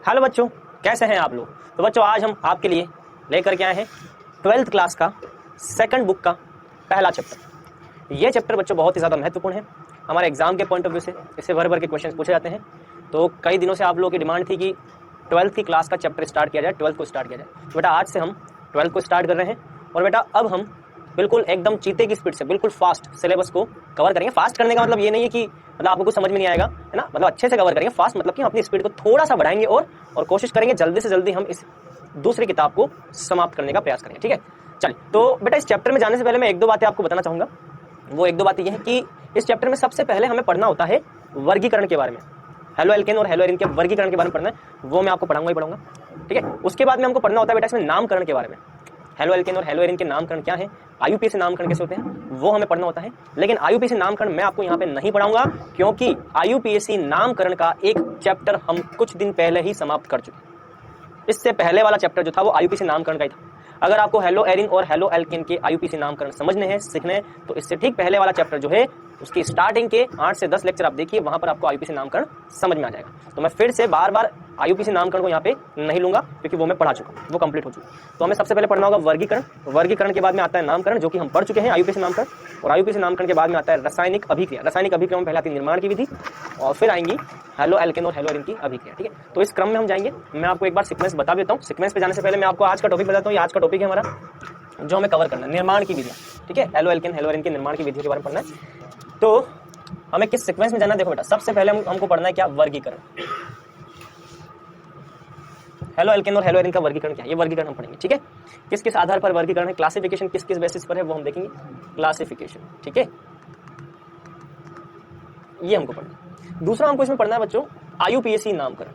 Hello बच्चों, कैसे हैं आप लोग। तो बच्चों आज हम आपके लिए लेकर के आए हैं 12th क्लास का सेकंड बुक का पहला चैप्टर। ये चैप्टर बच्चों बहुत ही ज़्यादा महत्वपूर्ण है हमारे एग्जाम के पॉइंट ऑफ व्यू से। इससे भर भर के क्वेश्चन पूछे जाते हैं। तो कई दिनों से आप लोगों की डिमांड थी कि 12th की क्लास का चैप्टर स्टार्ट किया जाए, 12th को स्टार्ट किया जाए। तो बेटा आज से हम 12th को स्टार्ट कर रहे हैं और बेटा अब हम बिल्कुल एकदम चीते की स्पीड से बिल्कुल फास्ट सिलेबस को कवर करेंगे। फास्ट करने का मतलब ये नहीं है कि मतलब आपको कुछ समझ में नहीं आएगा, है ना, मतलब अच्छे से कवर करेंगे। फास्ट मतलब कि हम अपनी स्पीड को थोड़ा सा बढ़ाएंगे और कोशिश करेंगे जल्दी से जल्दी हम इस दूसरी किताब को समाप्त करने का प्रयास करेंगे। ठीक है, चलिए। तो बेटा इस चैप्टर में जाने से पहले मैं एक दो बातें आपको बताना चाहूंगा। वो एक दो बातें ये है कि इस चैप्टर में सबसे पहले हमें पढ़ना होता है वर्गीकरण के बारे में। हेलो एल्केन और हेलो एरिन के वर्गीकरण के बारे में पढ़ना है, वो मैं आपको पढ़ाऊंगा ही पढ़ाऊंगा। ठीक है, उसके बाद में हमको पढ़ना होता है बेटा इसमें नामकरण के बारे में। हेलो एल्केन और हेलो एरिन के नामकरण क्या है, आईयूपीएसी नामकरण कैसे होते हैं, वो हमें पढ़ना होता है। लेकिन आईयूपीएसी नामकरण मैं आपको यहाँ पे नहीं पढ़ाऊंगा, क्योंकि आईयूपीएसी नामकरण का एक चैप्टर हम कुछ दिन पहले ही समाप्त कर चुके हैं। इससे पहले वाला चैप्टर जो था वो आईयूपीएसी नामकरण का ही था। अगर आपको हेलो एरिन और हेलो एल्केन के आईयूपीएसी नामकरण समझने हैं, सीखने हैं, तो इससे ठीक पहले वाला चैप्टर जो है उसकी स्टार्टिंग के 8 से 10 लेक्चर आप देखिए, वहां पर आपको आईयूपीएसी नामकरण समझ में आ जाएगा। तो मैं फिर से बार बार आईयूपीएसी नामकरण को यहाँ पे नहीं लूंगा, क्योंकि वो मैं पढ़ा चुका हूँ, वो कंप्लीट हो चुका। तो हमें सबसे पहले पढ़ना होगा वर्गीकरण। वर्गीकरण के बाद में आता है नामकरण, जो कि हम पढ़ चुके हैं आईयूपीएसी नामकरण। और आईयूपीएसी नामकरण के बाद में आता है रासायनिक अभिक्रिया। रासायनिक अभिक्रिया में पहले आती है निर्माण की विधि और फिर आएंगी हेलो एल्केन और हेलो एरिन की अभिक्रिया। ठीक है, तो इस क्रम में हम जाएंगे। मैं आपको एक बार सीक्वेंस बता देता हूँ। सीक्वेंस पे जाने से पहले मैं आपको आज का टॉपिक बताता हूँ। आज का टॉपिक है हमारा जो हमें कवर करना है, निर्माण की विधियाँ। ठीक है, हेलो एल्केन हेलो एरिन के निर्माण की विधियों के बारे में पढ़ना है। तो हमें किस सीक्वेंस में जाना है, देखो बेटा सबसे पहले हमको पढ़ना है क्या, वर्गीकरण। हेलो एल्केन और हेलो एरिन का वर्गीकरण क्या है, ये वर्गीकरण हम पढ़ेंगे। ठीक है, किस किस आधार पर वर्गीकरण है, क्लासिफिकेशन किस किस बेसिस पर है, वो हम देखेंगे। क्लासिफिकेशन, ठीक है, ये हमको पढ़ना है। दूसरा हमको इसमें पढ़ना है बच्चों आईयूपीएसी नामकरण।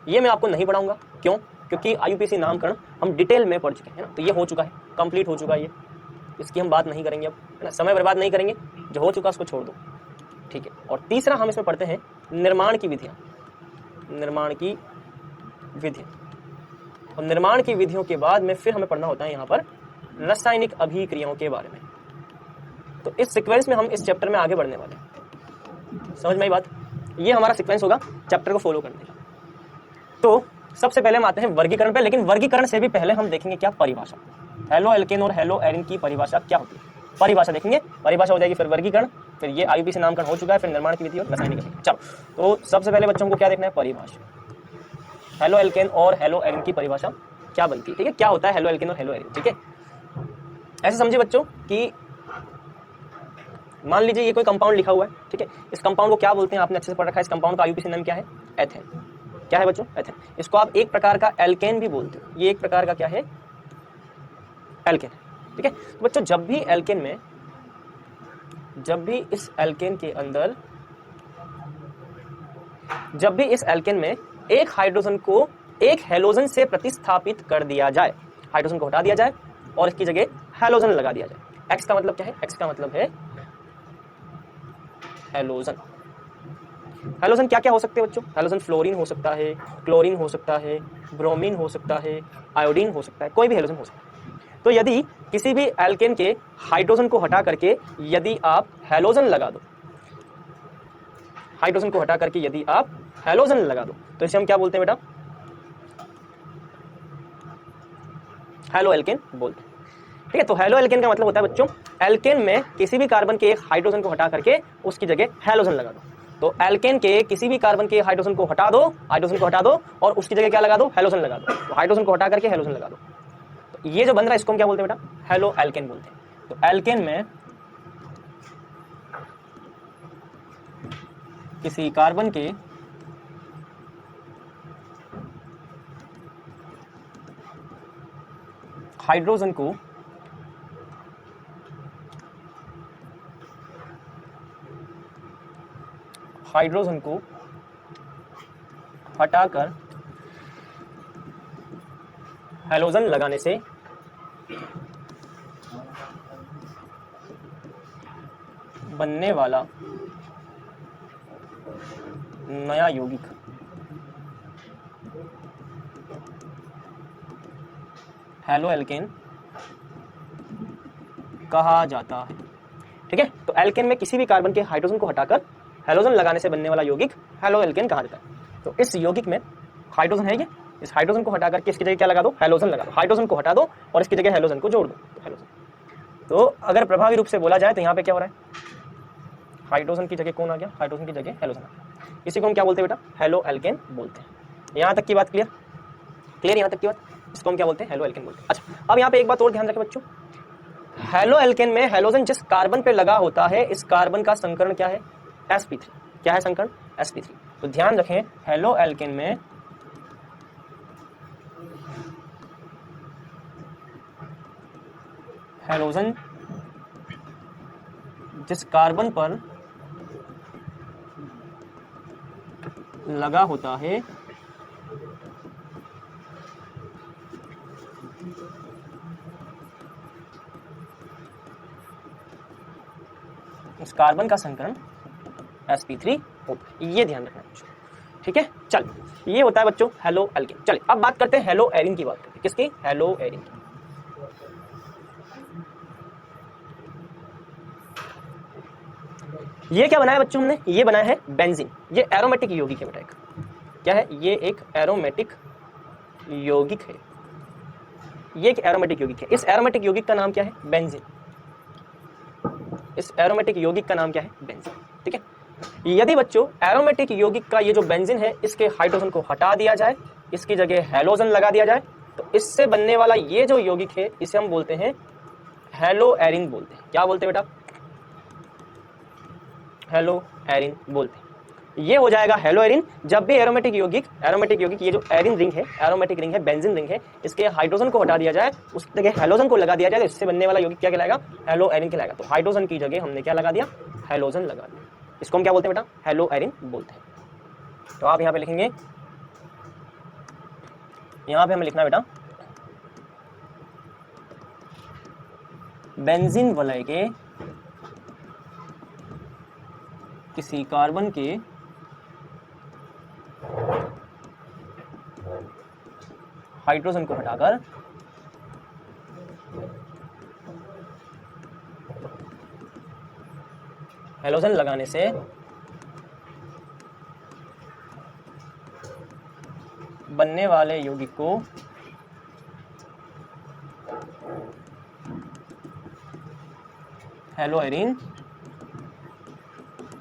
ये मैं आपको नहीं पढ़ाऊंगा, क्यों, क्योंकि आईयूपीएसी नामकरण हम डिटेल में पढ़ चुके हैं ना, तो ये हो चुका है, कंप्लीट हो चुका है ये, इसकी हम बात नहीं करेंगे अब, है ना, समय बर्बाद नहीं करेंगे, जो हो चुका उसको छोड़ दो। ठीक है, और तीसरा हम इसमें पढ़ते हैं निर्माण की विधियां। निर्माण की विधियां, और निर्माण की विधियों के बाद में फिर हमें पढ़ना होता है यहाँ पर रासायनिक अभिक्रियाओं के बारे में। तो इस सीक्वेंस में हम इस चैप्टर में आगे बढ़ने वाले हैं। समझ में आई बात, ये हमारा सीक्वेंस होगा चैप्टर को फॉलो करने का। तो सबसे पहले हम आते हैं वर्गीकरण पे, लेकिन वर्गीकरण से भी पहले हम देखेंगे क्या, परिभाषा। हेलो एल्केन और हेलो एरिन की परिभाषा क्या होती है, परिभाषा देखेंगे। परिभाषा हो जाएगी, फिर वर्गीकरण, फिर ये आईयूपीएसी नामकरण हो चुका है, फिर निर्माण की विधि और रासायनिक अभिक्रिया। चलो, तो सबसे पहले बच्चों को क्या देखना है, परिभाषा। हेलो एल्केन और हेलो एरिन की परिभाषा क्या बनती है। ठीक है, क्या होता है हेलो एल्केन और हेलो एरिन। ठीक है, ऐसे समझिए बच्चों कि मान लीजिए ये कोई कंपाउंड लिखा हुआ है। ठीक है, इस कंपाउंड को क्या बोलते हैं, आपने अच्छे से पढ़ रखा है। इस कंपाउंड का आईयूपीएसी नाम क्या है, एथेन। क्या है बच्चों, एथेन। इसको आप एक प्रकार का एल्केन भी बोलते हो, ये एक प्रकार का क्या है, एल्केन। ठीक है, तो बच्चों जब भी इस एल्केन के अंदर, जब भी इस एल्केन में एक हाइड्रोजन को एक हेलोजन से प्रतिस्थापित कर दिया जाए, हाइड्रोजन को हटा दिया जाए और इसकी जगह हेलोजन लगा दिया जाए। एक्स का मतलब क्या है, एक्स का मतलब है हेलोजन। हेलोजन क्या क्या हो सकते हैं बच्चों, हेलोजन फ्लोरीन हो सकता है, क्लोरीन हो सकता है, ब्रोमीन हो सकता है, आयोडीन हो सकता है, कोई भी हेलोजन हो सकता है। तो यदि किसी भी एल्केन के हाइड्रोजन को हटा करके यदि आप हेलोजन लगा दो, हाइड्रोजन को हटा करके यदि आप हेलोजन लगा दो, तो इसे हम क्या बोलते हैं बेटा, हेलो एल्केन बोलते हैं। ठीक है, तो हेलो एल्केन का मतलब होता है बच्चों, एल्केन में किसी भी कार्बन के एक हाइड्रोजन को हटा करके उसकी जगह हेलोजन लगा दो। तो एल्केन के किसी भी कार्बन के हाइड्रोजन को हटा दो, हाइड्रोजन को हटा दो और उसकी जगह क्या लगा दो, हेलोजन लगा दो। तो हाइड्रोजन को हटा करके हेलोजन लगा दो, तो ये जो बन रहा है इसको हम क्या बोलते हैं बेटा, हेलो एल्केन बोलते हैं। तो एल्केन में किसी कार्बन के हाइड्रोजन को हटाकर हेलोजन लगाने से बनने वाला नया यौगिक हेलो एल्केन कहा जाता है। ठीक है, तो एल्केन में किसी भी कार्बन के हाइड्रोजन को हटाकर हेलोजन लगाने से बनने वाला यौगिक हेलो एल्केन कहा जाता है। तो इस यौगिक में हाइड्रोजन है, ये इस हाइड्रोजन को हटा करके इसकी जगह क्या लगा दो, हैलोजन लगा दो। हाइड्रोजन को हटा दो और इसकी जगह हैलोजन को जोड़ दो, तो हैलोजन। तो अगर प्रभावी रूप से बोला जाए तो यहाँ पे क्या हो रहा है, हाइड्रोजन की जगह कौन आ गया, हाइड्रोजन की जगह हैलोजन आ गया। इसी को हम क्या बोलते हैं बेटा, हेलो एल्केन बोलते हैं। यहाँ तक की बात क्लियर, क्लियर यहाँ तक की बात, इसको हम क्या बोलते हैं, हेलो एल्केन बोलते हैं। अच्छा, अब यहाँ पे एक बात और ध्यान रखें बच्चों, हेलो एल्केन में हैलोजन जिस कार्बन पे लगा होता है, इस कार्बन का संकरण क्या है, sp3। क्या है संकरण, sp3। तो ध्यान रखें, हेलो एल्केन में हैलोजन जिस कार्बन पर लगा होता है, उस कार्बन का संकरण sp3 होता है। ये ध्यान रखना बच्चों, ठीक है। चल, ये होता है बच्चों हेलो एल्केन। चलिए अब बात करते हैं हेलो एरिन की, बात करते हैं किसकी, हेलो एरिन की। ये क्या बनाया बच्चों हमने, ये बनाया है बेंजीन। ये एरोमेटिक यौगिक है बेटा, एक क्या है, ये एक एरोमेटिक यौगिक है, ये एक एरोमेटिक यौगिक है। इस एरोमेटिक यौगिक का नाम क्या है, बेंजीन। इस एरोमेटिक यौगिक का नाम क्या है, बेंजीन, ठीक है। यदि बच्चों एरोमेटिक यौगिक का ये जो बेंजीन है, इसके हाइड्रोजन को हटा दिया जाए, इसकी जगह हैलोजन लगा दिया जाए, तो इससे बनने वाला ये जो यौगिक है, इसे हम बोलते हैं हेलो एरिन बोलते हैं। क्या बोलते हैं बेटा, हेलो एरिन बोलते हैं। ये हो जाएगा हेलो एरिन। जब भी एरोमेटिक यौगिक ये जो एरिन रिंग है, एरोमेटिक रिंग है, बेंजीन रिंग है, इसके हाइड्रोजन को हटा दिया जाए, उस जगह हैलोजन को लगा दिया जाए, तो इससे बनने वाला यौगिक क्या कहलाएगा, हेलो एरिन कहलाएगा। तो हाइड्रोजन की जगह हमने क्या लगा दिया, हैलोजन लगा दिया। इसको हम क्या बोलते हैं बेटा, हेलो एरिन बोलते हैं। तो आप यहाँ पे लिखेंगे, यहाँ पे हमें लिखना बेटा, बेंजीन वलय के किसी कार्बन के हाइड्रोजन को हटाकर हैलोजन लगाने से बनने वाले यौगिक को हेलो एरिन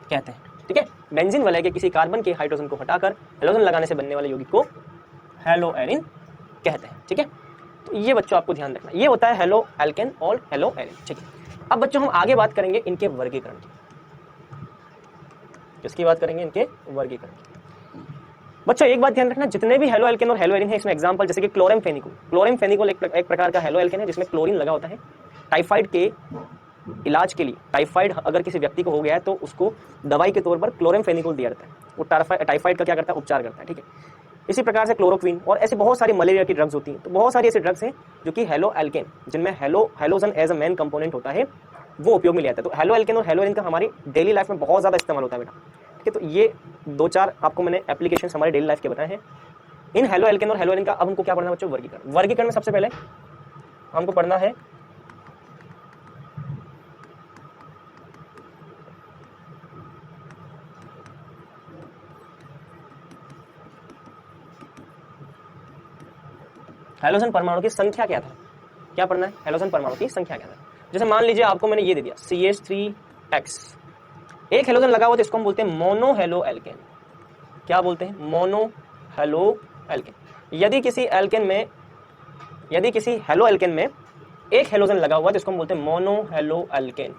कहते हैं, ठीक है। बेंजीन वलय के किसी कार्बन के हाइड्रोजन को हटाकर हैलोजन लगाने से बनने वाले यौगिक को हेलो एरिन कहते हैं, ठीक है। तो ये बच्चों आपको ध्यान रखना, ये होता है हेलो एल्केन और हेलो एरिन, ठीक है। अब बच्चों हम आगे बात करेंगे इनके वर्गीकरण की। किसकी बात करेंगे, इनके वर्गीकरण की। बच्चों एक बात ध्यान रखना, जितने भी हेलो एल्केन और हेलो एरिन है, इसमें एग्जांपल जैसे कि क्लोरम फेनिकोल। क्लोरम फेनिकोल एक प्रकार का हेलो एल्केन है जिसमें क्लोरीन लगा होता है। टाइफाइड के इलाज के लिए, टाइफाइड अगर किसी व्यक्ति को हो गया है तो उसको दवाई के तौर पर क्लोरम फेनिकोल दिया जाता है। वो टाइफाइड का क्या करता है, उपचार करता है, ठीक है। इसी प्रकार से क्लोरोक्विन और ऐसे बहुत सारी मलेरिया की ड्रग्स होती हैं। तो बहुत सारी ऐसी ड्रग्स हैं जो कि हेलो एल्केन, जिनमें halogen as a main component होता है, वो उपयोग में लिया जाता है। तो हेलो एल्केन और हेलो एरिन का हमारी डेली लाइफ में बहुत ज़्यादा इस्तेमाल होता है बेटा, ठीक है। तो ये 2-4 आपको मैंने एप्लीकेशन हमारे डेली लाइफ के बताए हैं। इन हेलो एल्केन और हेलो एरिन का अब हमको क्या पढ़ना है बच्चों, वर्गीकरण। वर्गीकरण में सबसे पहले हमको पढ़ना है हैलोजन परमाणु की संख्या क्या था, क्या पढ़ना है, हैलोजन परमाणु की संख्या क्या था। जैसे मान लीजिए आपको मैंने ये दे दिया CH3X, एक हैलोजन लगा हुआ तो इसको हम बोलते हैं मोनो हेलो एल्केन। क्या बोलते हैं, मोनो हेलो एल्केन। यदि किसी हेलो एल्केन में एक हैलोजन लगा हुआ तो इसको हम बोलते हैं मोनो हेलो एल्केन।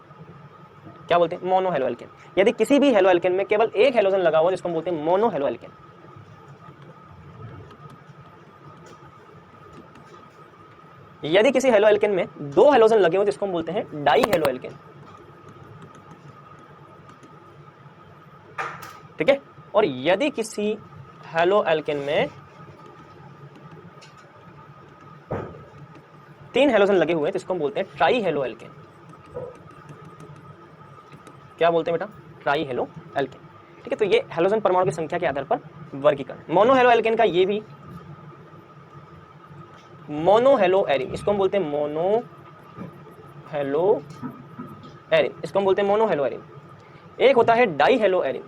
क्या बोलते हैं, मोनो हेलो एल्केन। यदि किसी भी हेलो एल्केन में केवल एक हैलोजन लगा हुआ तो इसको हम बोलते हैं मोनो हेलो एल्केन। यदि किसी हेलो एल्केन में 2 हैलोजन लगे हो तो इसको हम बोलते हैं डाई हेलो एल्केन, ठीक है। और यदि किसी हेलो एल्केन में 3 हैलोजन लगे हुए हैं तो इसको हम बोलते हैं ट्राई हेलो एल्केन। क्या बोलते हैं बेटा, ट्राई हेलो एल्केन, ठीक है। तो ये हैलोजन परमाणु की संख्या के आधार पर वर्गीकरण। मोनो हेलो एल्केन का ये भी मोनो हेलो एरिन, इसको हम बोलते हैं मोनो हेलो एरिन, इसको हम बोलते हैं मोनो हेलो एरिन। एक होता है डाई हेलो एरिन,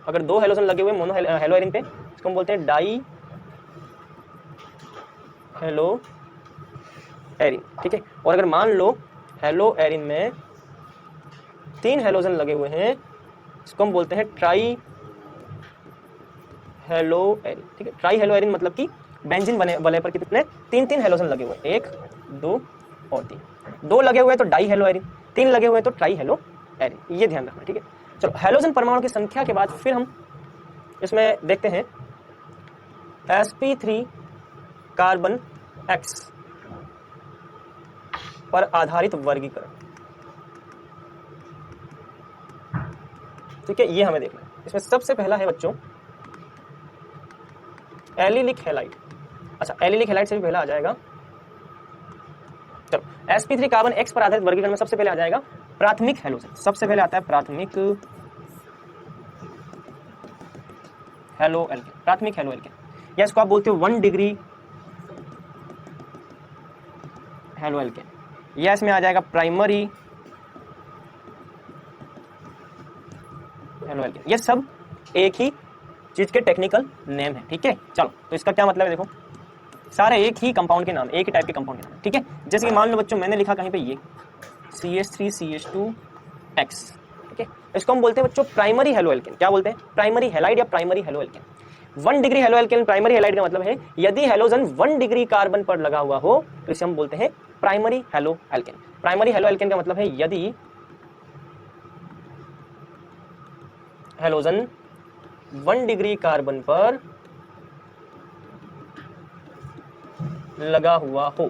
अगर 2 हेलोजन लगे हुए मोनो हेलो एरिन पे, इसको हम बोलते हैं डाई हेलो एरिन, ठीक है। और अगर मान लो हेलो एरिन में 3 हेलोजन लगे हुए हैं, इसको हम बोलते हैं ट्राई हेलो एरिन, ठीक है। ट्राई हेलो एरिन मतलब कि बेंजीन वलय पर कितने 3 हेलोजन लगे हुए, 1 2 और 3। 2 लगे हुए तो डाई हेलो एरिन, 3 लगे हुए तो ट्राई हेलो एरिन, ये ध्यान रखना, ठीक है। चलो हेलोजन परमाणु की संख्या के बाद फिर हम इसमें देखते हैं sp3 कार्बन X पर आधारित वर्गीकरण, ठीक है। ये हमें देखना है। इसमें सबसे पहला है बच्चों एलिलिक हैलाइड। अच्छा, एलिलिक हैलाइड से भी पहला आ जाएगा, चलो sp3 कार्बन X पर आधारित वर्गीकरण में सबसे पहले आ जाएगा प्राथमिक हेलोजन। सबसे पहले आता है प्राथमिक हेलो एल्केन, प्राथमिक हेलो एल्केन, या इसको आप बोलते हो 1 डिग्री हेलो एल्केन, या इसमें आ जाएगा प्राइमरी हेलो एल्केन। ये सब एक ही चीज के टेक्निकल नेम है, ठीक है। चलो, तो इसका क्या मतलब है, देखो सारे एक ही कंपाउंड के नाम, एक ही टाइप के कंपाउंड के नाम, ठीक है। जैसे कि मान लो बच्चों मैंने लिखा कहीं पे ये CH3CH2X, ठीक है। इसको हम बोलते हैं बच्चों प्राइमरी हेलो एल्केन। क्या बोलते हैं? प्राइमरी हैलाइड या primary halo alkane. 1 degree halo alkane primary halide का मतलब है यदि हेलोजन 1 डिग्री कार्बन पर लगा हुआ हो तो इसे हम बोलते हैं primary halo alkane. Primary halo alkane का मतलब है यदि हेलोजन 1 डिग्री कार्बन पर लगा हुआ हो,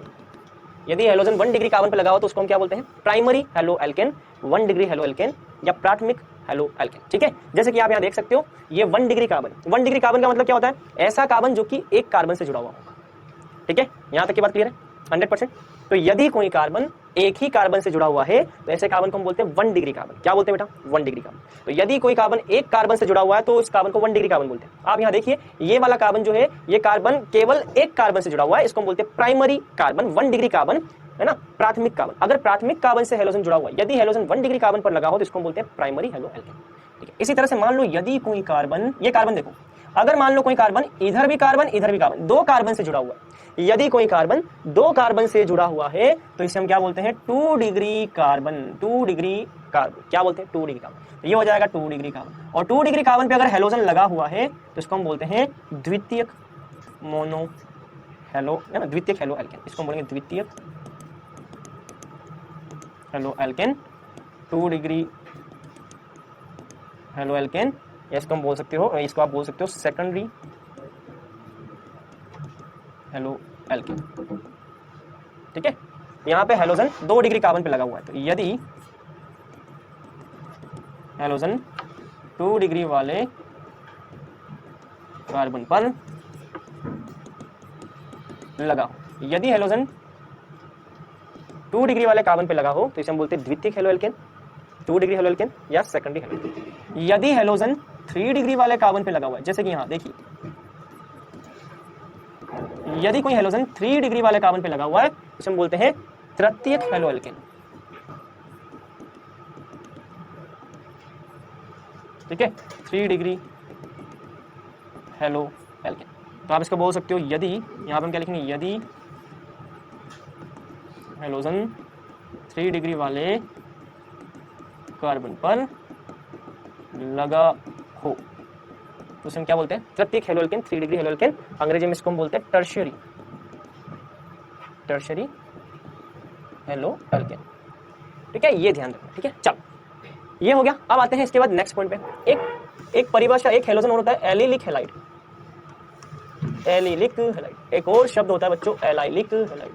यदि हेलोजन 1 डिग्री कार्बन पर लगा हो तो उसको हम क्या बोलते हैं? Primary halo alkane, 1 degree halo alkane या प्राथमिक हेलो एल्केन, ठीक है। जैसे कि आप यहाँ देख सकते हो ये 1 डिग्री कार्बन, 1 डिग्री कार्बन का मतलब क्या होता है? ऐसा कार्बन जो कि एक कार्बन से जुड़ा हुआ होगा, ठीक है। यहाँ तक की बात क्लियर है 100%। तो यदि कोई कार्बन एक ही कार्बन से जुड़ा हुआ है तो ऐसे कार्बन को हम बोलते हैं 1 डिग्री कार्बन। क्या बोलते हैं बेटा? 1 डिग्री कार्बन। तो यदि कोई कार्बन एक कार्बन से जुड़ा हुआ है तो इस कार्बन को 1 डिग्री कार्बन बोलते हैं। आप यहाँ देखिए ये वाला कार्बन जो है ये कार्बन केवल एक कार्बन से जुड़ा हुआ है, इसको हम बोलते हैं प्राइमरी कार्बन, 1 डिग्री कार्बन, है ना। प्राथमिक कार्बन, अगर प्राथमिक कार्बन से हेलोजन जुड़ा हुआ है, यदि हेलोजन 1 डिग्री कार्बन पर लगा हो तो इसको हम बोलते हैं प्राइमरी हेलो एल्केन, ठीक है। इसी तरह से मान लो यदि कोई कार्बन, ये कार्बन देखो, अगर मान लो कोई कार्बन इधर भी कार्बन इधर भी कार्बन, 2 कार्बन से जुड़ा हुआ है, यदि कोई कार्बन 2 कार्बन से जुड़ा हुआ है तो इसे हम क्या बोलते हैं? 2 डिग्री कार्बन, 2 डिग्री कार्बन, क्या बोलते हैं? 2 डिग्री कार्बन। तो ये हो जाएगा 2 डिग्री कार्बन। और 2 डिग्री कार्बन पे अगर हेलोजन लगा हुआ है तो इसको हम बोलते हैं द्वितीयक मोनो हेलो, है ना, द्वितीयक हेलो एल्केन। इसको हम बोलेंगे द्वितीयक halo alkane, 2 degree halo alkane, या इसको हम बोल सकते हो, इसको आप बोल सकते हो सेकेंडरी हेलो एल्केन, ठीक है। यहाँ पे हेलोजन 2 डिग्री कार्बन पे लगा हुआ है, तो यदि हेलोजन 2 डिग्री वाले कार्बन पर लगा हो, यदि हेलोजन 2 डिग्री वाले कार्बन पे लगा हो तो इसे हम बोलते हैं द्वितीयक halo alkane, 2 degree halo alkane या सेकेंडरी हेलो एल्केन। यदि हेलोजन 3 डिग्री वाले कार्बन पे लगा हुआ है, जैसे कि यहाँ देखिए यदि कोई हेलोजन 3 डिग्री वाले कार्बन पे लगा हुआ है इसे हम बोलते हैं तृतीयक हेलो एल्केन, ठीक है, 3 डिग्री हेलो एल्केन। तो आप इसको बोल सकते हो यदि, यहाँ पे हम क्या लिखेंगे? यदि हेलोजन 3 डिग्री वाले कार्बन पर लगा हो तो उसे हम क्या बोलते हैं? तृतीयक halo alkane, 3 degree halo alkane. अंग्रेजी में इसको हम बोलते हैं टर्शियरी हेलो एल्केन, ठीक है। ये ध्यान रखना, ठीक है। चलो ये हो गया। अब आते हैं इसके बाद नेक्स्ट पॉइंट पे। एक परिभाषा, एक हेलोजन और होता है एलिलिक हैलाइड, एलिलिक हैलाइड। एक और शब्द होता है बच्चों एलाइलिक हैलाइड,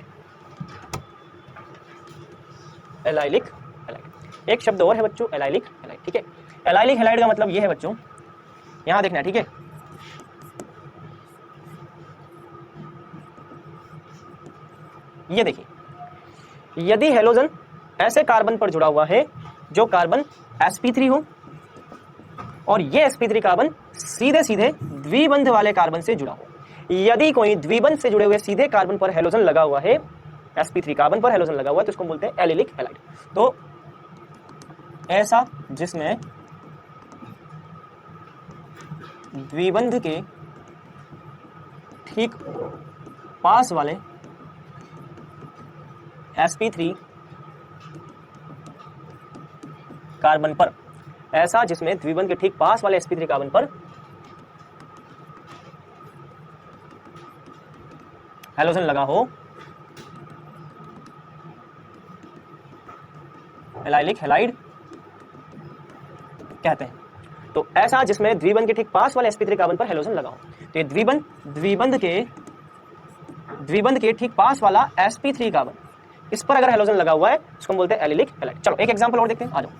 एलाइलिक हैलाइड। एक शब्द और है बच्चों एलाइलिक हैलाइड, ठीक है। एलाइलिक हैलाइड का मतलब ये है बच्चों, यहां देखना, ठीक है। ये देखिए यदि हेलोजन ऐसे कार्बन पर जुड़ा हुआ है जो कार्बन sp3 हो और ये sp3 कार्बन सीधे सीधे द्विबंध वाले कार्बन से जुड़ा हो, यदि कोई द्विबंध से जुड़े हुए सीधे कार्बन पर हेलोजन लगा हुआ है, sp3 कार्बन पर हेलोजन लगा हुआ है, तो इसको बोलते हैं एलिलिक हैलाइड। तो ऐसा जिसमें द्विबंध के ठीक पास वाले sp3 कार्बन पर, ऐसा जिसमें द्विबंध के ठीक पास वाले sp3 कार्बन पर हैलोजन लगा हो, एलाइलिक हैलाइड कहते हैं। तो ऐसा जिसमें द्विबंध के ठीक पास वाले sp3 कार्बन पर हैलोजन लगा हो, तो ये द्विबंध के ठीक पास वाला sp3 कार्बन, इस पर अगर हैलोजन लगा हुआ है इसको हम बोलते हैं एलिलिक हैलाइड। चलो एक एग्जांपल और देखते हैं, आ जाओ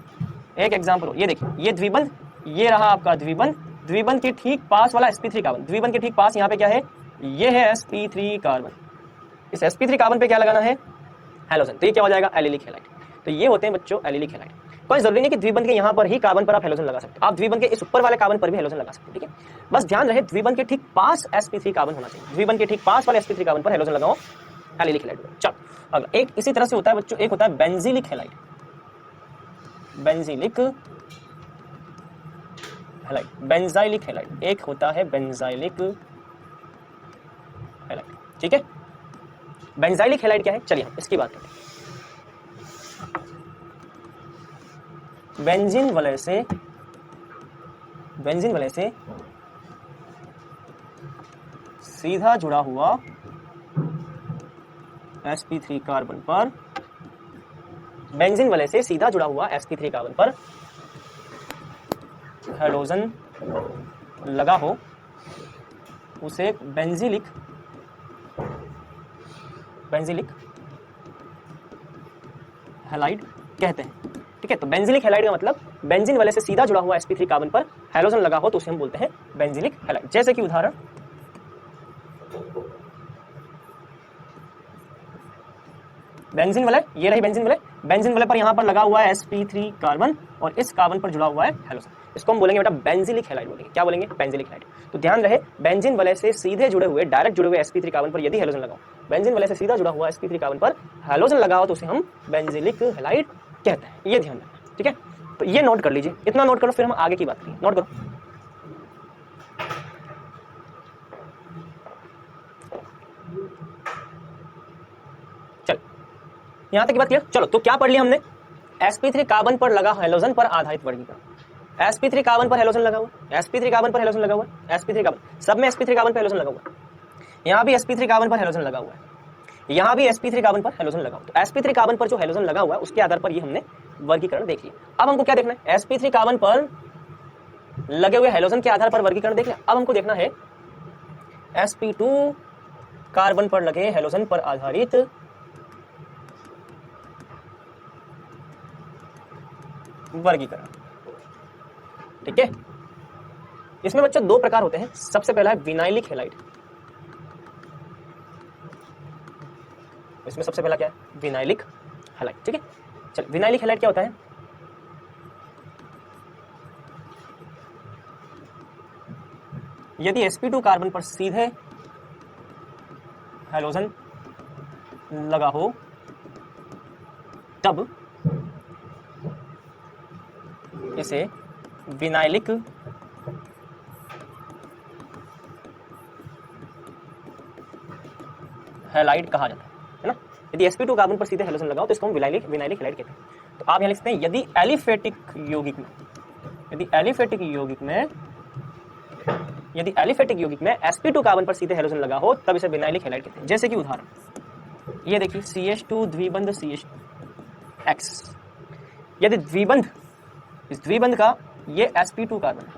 एक एग्जांपल और। ये देखिए, ये द्विबंध, ये रहा आपका द्विबंध, द्विबंध के ठीक पास वाला sp3 कार्बन, द्विबंध के ठीक पास यहाँ पे क्या है, ये है sp3 कार्बन। इस sp3 कार्बन पे क्या लगाना है, हैलोजन, तो ये क्या हो जाएगा, एलिलिक हैलाइड। तो ये होते हैं बच्चों एलिलिक हैलाइड। कोई जरूरी नहीं कि द्विबंध के यहाँ पर ही कार्बन पर आप हैलोजन लगा सकते हो, आप द्विबंध के इस ऊपर वाले कार्बन पर भी हैलोजन लगा सकते हो, ठीक है। बस ध्यान रहे द्विबंध के ठीक पास sp3 कार्बन होना चाहिए, द्विबंध के ठीक पास वाले sp3 कार्बन पर हैलोजन लगाओ, एलिलिक हैलाइड। चलो अगला एक इसी तरह से होता है बच्चों, एक होता है benzylic halide, benzylic halide, benzylic halide, एक होता है बेंजाइलिक हैलाइड, ठीक है। बेंजाइलिक हैलाइड क्या है, चलिए हम इसकी बात करते हैं। बेंजीन वलय से सीधा जुड़ा हुआ sp3 कार्बन पर, बेंजीन वलय से सीधा जुड़ा हुआ sp3 कार्बन पर हैलोजन लगा हो, उसे बेंजीलिक हैलाइड कहते हैं, ठीक है। तो बेंजीलिक हैलाइड का मतलब बेंजीन वलय से सीधा जुड़ा हुआ sp3 कार्बन पर हैलोजन लगा हो तो उसे हम बोलते हैं बेंजीलिक हैलाइड। जैसे कि उदाहरण, बेंजीन वलय, ये रही बेंजीन वलय, बेंजीन वलय पर यहां पर लगा हुआ है sp3 कार्बन और इस कार्बन पर जुड़ा हुआ है हैलोजन, इसको हम बोलेंगे बेटा बेंजीलिक हैलाइड बोलेंगे। क्या बोलेंगे, बेंजीलिक हैलाइड। तो ध्यान रहे बेंजीन वलय से सीधे जुड़े हुए, डायरेक्ट जुड़े हुए sp3 कार्बन पर यदि हैलोजन लगाओ, बेंजीन वलय से सीधा जुड़ा हुआ sp3 कार्बन पर हैलोजन लगाओ तो उसे हम बेंजीलिक हैलाइड कहते हैं, ये ध्यान रखना, ठीक है। तो ये नोट कर लीजिए, इतना नोट करो, फिर हम आगे की बात करेंगे। नोट करो, चल यहां तक की बात क्लियर। चलो तो क्या पढ़ लिया हमने, sp3 कार्बन पर लगा हैलोजन पर आधारित वर्गीकरण। sp3 कार्बन पर हैलोजन लगा हुआ, sp3 कार्बन पर हैलोजन लगा हुआ, sp3 कार्बन, सब में sp3 कार्बन पर हैलोजन लगा हुआ, यहां भी sp3 कार्बन पर हैलोजन लगा हुआ है, यहां भी sp3 कार्बन पर हैलोजन लगा हुआ। तो sp3 कार्बन पर जो हैलोजन लगा हुआ है उसके आधार पर ये हमने वर्गीकरण देख लिया। अब हमको क्या देखना है, sp3 कार्बन पर लगे हुए हैलोजन के आधार पर वर्गीकरण देख लिया। अब हमको देखना है sp2 कार्बन पर लगे हैलोजन पर आधारित वर्गीकरण, ठीक है। इसमें बच्चों दो प्रकार होते हैं। सबसे पहला है विनाइलिक हैलाइड, इसमें सबसे पहला क्या है, विनाइलिक हैलाइड, ठीक है। चल विनाइलिक हैलाइड क्या होता है, यदि sp2 कार्बन पर सीधे हैलोजन लगा हो तब इसे विनाइलिक हैलाइड कहा जाता है ना। यदि sp2 कार्बन पर सीधे हैलोजन लगाओ तो इसको हम विनाइलिक हैलाइड कहते हैं। तो आप यहां लिखते हैं यदि एलिफेटिक यौगिक में sp2 कार्बन पर सीधे हैलोजन लगा हो तब इसे विनाइलिक हैलाइड कहते हैं। जैसे कि उदाहरण, ये देखिए CH2 द्विबंध CH, यदि द्विबंध, इस द्विबंध का ये sp2 कार्बन है,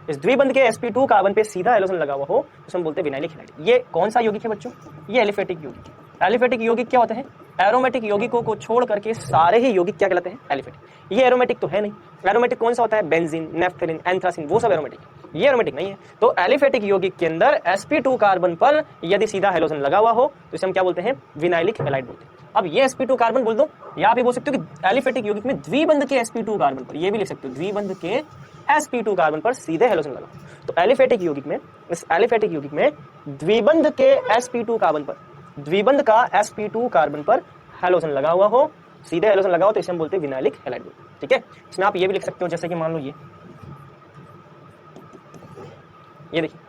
इस द्विबंध के sp2 कार्बन पे सीधा हैलोजन लगा हुआ हो तो हम बोलते हैं विनाइलिक हैलाइड। ये कौन सा यौगिक है बच्चों, ये एलिफेटिक यौगिक है। एलिफेटिक यौगिक क्या होते हैं, एरोमेटिक यौगिकों को छोड़ करके सारे ही यौगिक क्या कहलाते हैं, एलिफेटिक। ये एरोमेटिक तो है नहीं, एरोमेटिक कौन सा होता है, बेंजीन, नेफ्थेलिन, एंथ्रासिन, वो सब एरोमेटिक, ये एरोमेटिक नहीं है। तो एलिफेटिक यौगिक के अंदर sp2 कार्बन पर यदि सीधा हैलोजन लगा हुआ हो तो इसे हम क्या बोलते हैं, विनाइलिक हैलाइड बोलते हैं। अब ये sp2 कार्बन बोल दो, या आप ये बोल सकते हो कि एलिफेटिक यौगिक में द्विबंध के sp2 कार्बन पर, ये भी लिख सकते हो द्विबंध के sp2 कार्बन पर सीधे हैलोजन लगा। तो एलिफेटिक यौगिक में, इस एलिफेटिक यौगिक में द्विबंध के sp2 कार्बन पर, द्विबंध का sp2 कार्बन पर हैलोजन लगा हुआ हो, सीधे हैलोजन लगा हो तो इसे हम बोलते हैं विनाइलिक हैलाइड, ठीक है। इसमें आप ये भी लिख सकते हो, जैसे कि मान लो ये देखिए,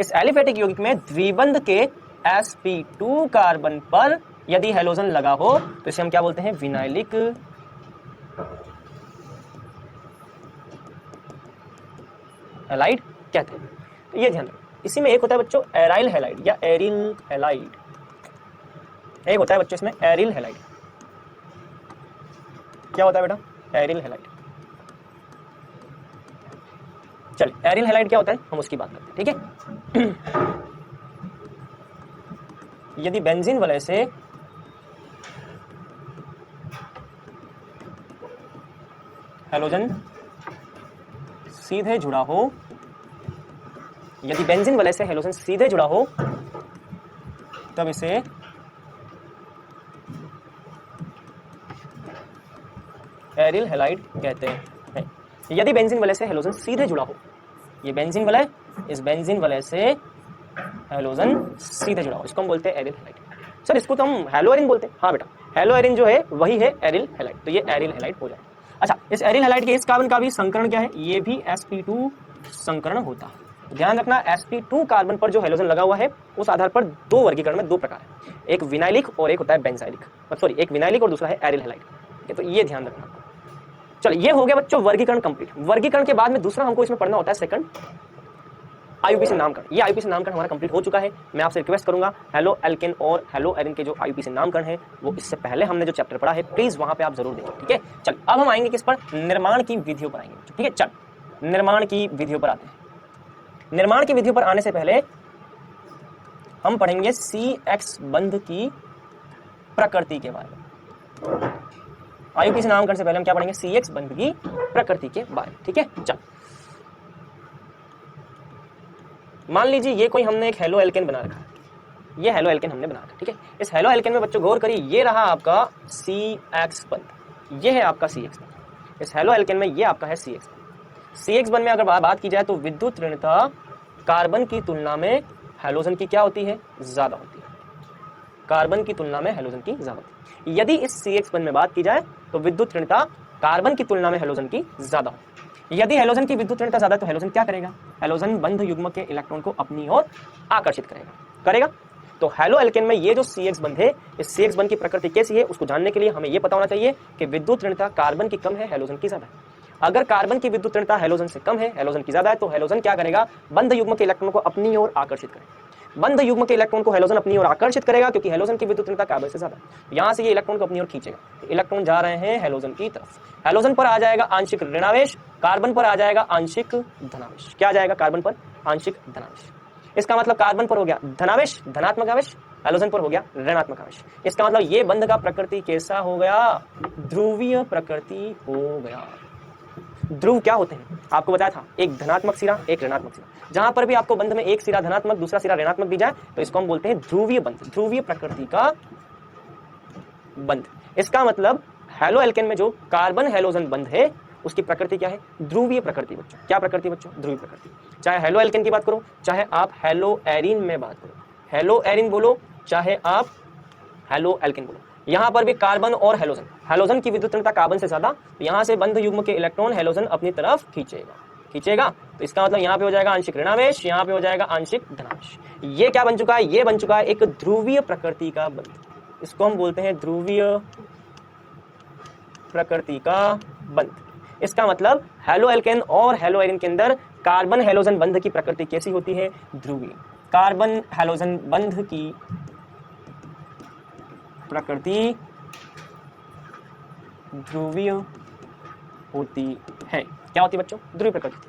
इस एलिफेटिक यौगिक में द्विबंध के sp2 कार्बन पर यदि हैलोजन लगा हो तो इसे हम क्या बोलते हैं, विनाइलिक हैलाइड कहते हैं। तो ये ध्यान रखो। इसी में एक होता है बच्चों एराइल हैलाइड या एरिल हैलाइड, एक होता है बच्चों इसमें एरिल हैलाइड। क्या होता है बेटा, एरिल हैलाइड। चलिए एरिल हैलाइड क्या होता है हम उसकी बात करते हैं, ठीक है। यदि बेंजीन वलय से हैलोजन सीधे जुड़ा हो, यदि बेंजीन वलय से हैलोजन सीधे जुड़ा हो तब इसे एरिल हैलाइड कहते हैं। यदि बेंजीन वलय से हैलोजन सीधे जुड़ा हो, ये बेंजीन वलय, इस बेंजीन वलय से हैलोजन सीधे जुड़ा हो, इसको हम बोलते हैं एरिल हैलाइड। सर इसको तो हम हैलो एरिन बोलते हैं। हाँ बेटा, हैलो एरिन जो है वही है एरिल हैलाइड, तो ये एरिल हैलाइड हो जाएगा। अच्छा, इस एरिल हैलाइड के इस कार्बन का भी संकरण क्या है, ये भी sp2 संकरण होता है। ध्यान रखना, sp2 कार्बन पर जो हैलोजन लगा हुआ है उस आधार पर दो वर्गीकरण में दो प्रकार है, एक विनाइलिक और एक होता है बेंजाइलिक, सॉरी एक विनाइलिक और दूसरा है एरिल हैलाइड। तो ये ध्यान रखना। चलो ये हो गया बच्चों वर्गीकरण कंप्लीट। वर्गीकरण के बाद में दूसरा हमको इसमें पढ़ना होता है सेकंड आईयूपीएसी नामकरण। ये आईयूपीएसी नामकरण हमारा कंप्लीट हो चुका है। मैं आपसे रिक्वेस्ट करूंगा हैलो एल्केन और हैलो एरिन के जो आईयूपीएसी नामकरण है वो इससे पहले हमने जो चैप्टर पढ़ा है प्लीज वहां पे आप जरूर देखें, ठीक है। चल अब हम आएंगे किस पर, निर्माण की विधियों पर आएंगे, ठीक है। चल निर्माण की विधियों पर आते हैं। निर्माण की विधियों पर आने से पहले हम पढ़ेंगे CX बंध की प्रकृति के बारे में। आईयूपीएसी नामकरण से पहले हम क्या पढ़ेंगे, CX बंध की प्रकृति के बारे में, ठीक है। चल मान लीजिए ये कोई हमने एक हेलो एल्केन बना रखा है, ये हेलो एल्केन हमने बना रखा है, ठीक है। इस हेलो एल्केन में बच्चों गौर करिए, ये रहा आपका CX बंध, ये है आपका CX बंध। इस हेलो एल्केन में ये आपका है CX बंध। CX बंध में अगर बात की जाए तो विद्युत ऋणता कार्बन की तुलना में हैलोजन की क्या होती है, ज्यादा होती है। कार्बन की तुलना में हैलोजन की ज्यादा होती है। यदि इस CX बंध में बात की जाए तो विद्युत ऋणता कार्बन की तुलना में हैलोजन की ज्यादा होती है। यदि हैलोजन की विद्युत ऋणता ज्यादा है तो हैलोजन क्या करेगा, हैलोजन बंध युग्म के इलेक्ट्रॉन को अपनी ओर आकर्षित करेगा। तो हैलो एल्केन में ये जो CX बंध है, इस CX बंध की प्रकृति कैसी है उसको जानने के लिए हमें ये पता होना चाहिए कि विद्युत ऋणता कार्बन की कम है, हैलोजन की ज्यादा है। अगर कार्बन की विद्युत ऋणता हैलोजन से कम है, हैलोजन की ज्यादा है, तो हैलोजन क्या करेगा, बंध युग्म के इलेक्ट्रॉन को अपनी ओर आकर्षित करेगा। बंध युग्म के इलेक्ट्रॉन को हैलोजन अपनी ओर आकर्षित करेगा क्योंकि हैलोजन की विद्युत ऋणता कार्बन से ज्यादा है। यहां से ये इलेक्ट्रॉन को अपनी ओर खींचेगा, इलेक्ट्रॉन जा रहे हैं हैलोजन की तरफ। हैलोजन पर आ जाएगा आंशिक ऋणावेश, कार्बन पर आ जाएगा आंशिक धनावेश। क्या आ जाएगा, कार्बन पर आंशिक धनावेश। इसका मतलब कार्बन पर हो गया धनावेश, धनात्मक आवेश, हैलोजन पर हो गया ऋणात्मक आवेश। इसका मतलब ये बंध का प्रकृति कैसा हो गया, ध्रुवीय प्रकृति हो गया। ध्रुव क्या होते हैं आपको बताया था, एक धनात्मक सिरा एक ऋणात्मक सिरा। जहां पर भी आपको बंध में एक सिरा धनात्मक दूसरा सिरा ऋणात्मक दी जाए तो इसको हम बोलते हैं ध्रुवीय बंध, ध्रुवीय प्रकृति का बंध। इसका मतलब हैलो एल्केन में जो कार्बन हैलोजन बंध है उसकी प्रकृति क्या है, ध्रुवीय प्रकृति बच्चों। क्या प्रकृति बच्चों, ध्रुवीय प्रकृति। चाहे हैलो एल्केन की बात करो, चाहे आप हैलो एरिन में बात करो, हैलो एरिन बोलो चाहे आप हैलो एल्केन बोलो, यहां पर भी कार्बन और हैलोजन, हैलोजन की विद्युत ऋणता कार्बन से ज्यादा, तो यहां से बंध युग्म के इलेक्ट्रॉन हैलोजन अपनी तरफ खींचेगा। तो इसका मतलब यहां पे हो जाएगा आंशिक ऋणावेश, यहां पे हो जाएगा आंशिक धनावेश। ये क्या बन चुका है, ये बन चुका है एक ध्रुवीय प्रकृति का बंध। इसको हम बोलते हैं ध्रुवीय प्रकृति का बंध। इसका मतलब हैलो एल्केन और हैलो एरिन के अंदर कार्बन हैलोजन बंध की प्रकृति कैसी होती है, ध्रुवीय। कार्बन हैलोजन बंध की प्रकृति ध्रुवीय होती है। क्या होती है बच्चों, ध्रुवीय प्रकृति।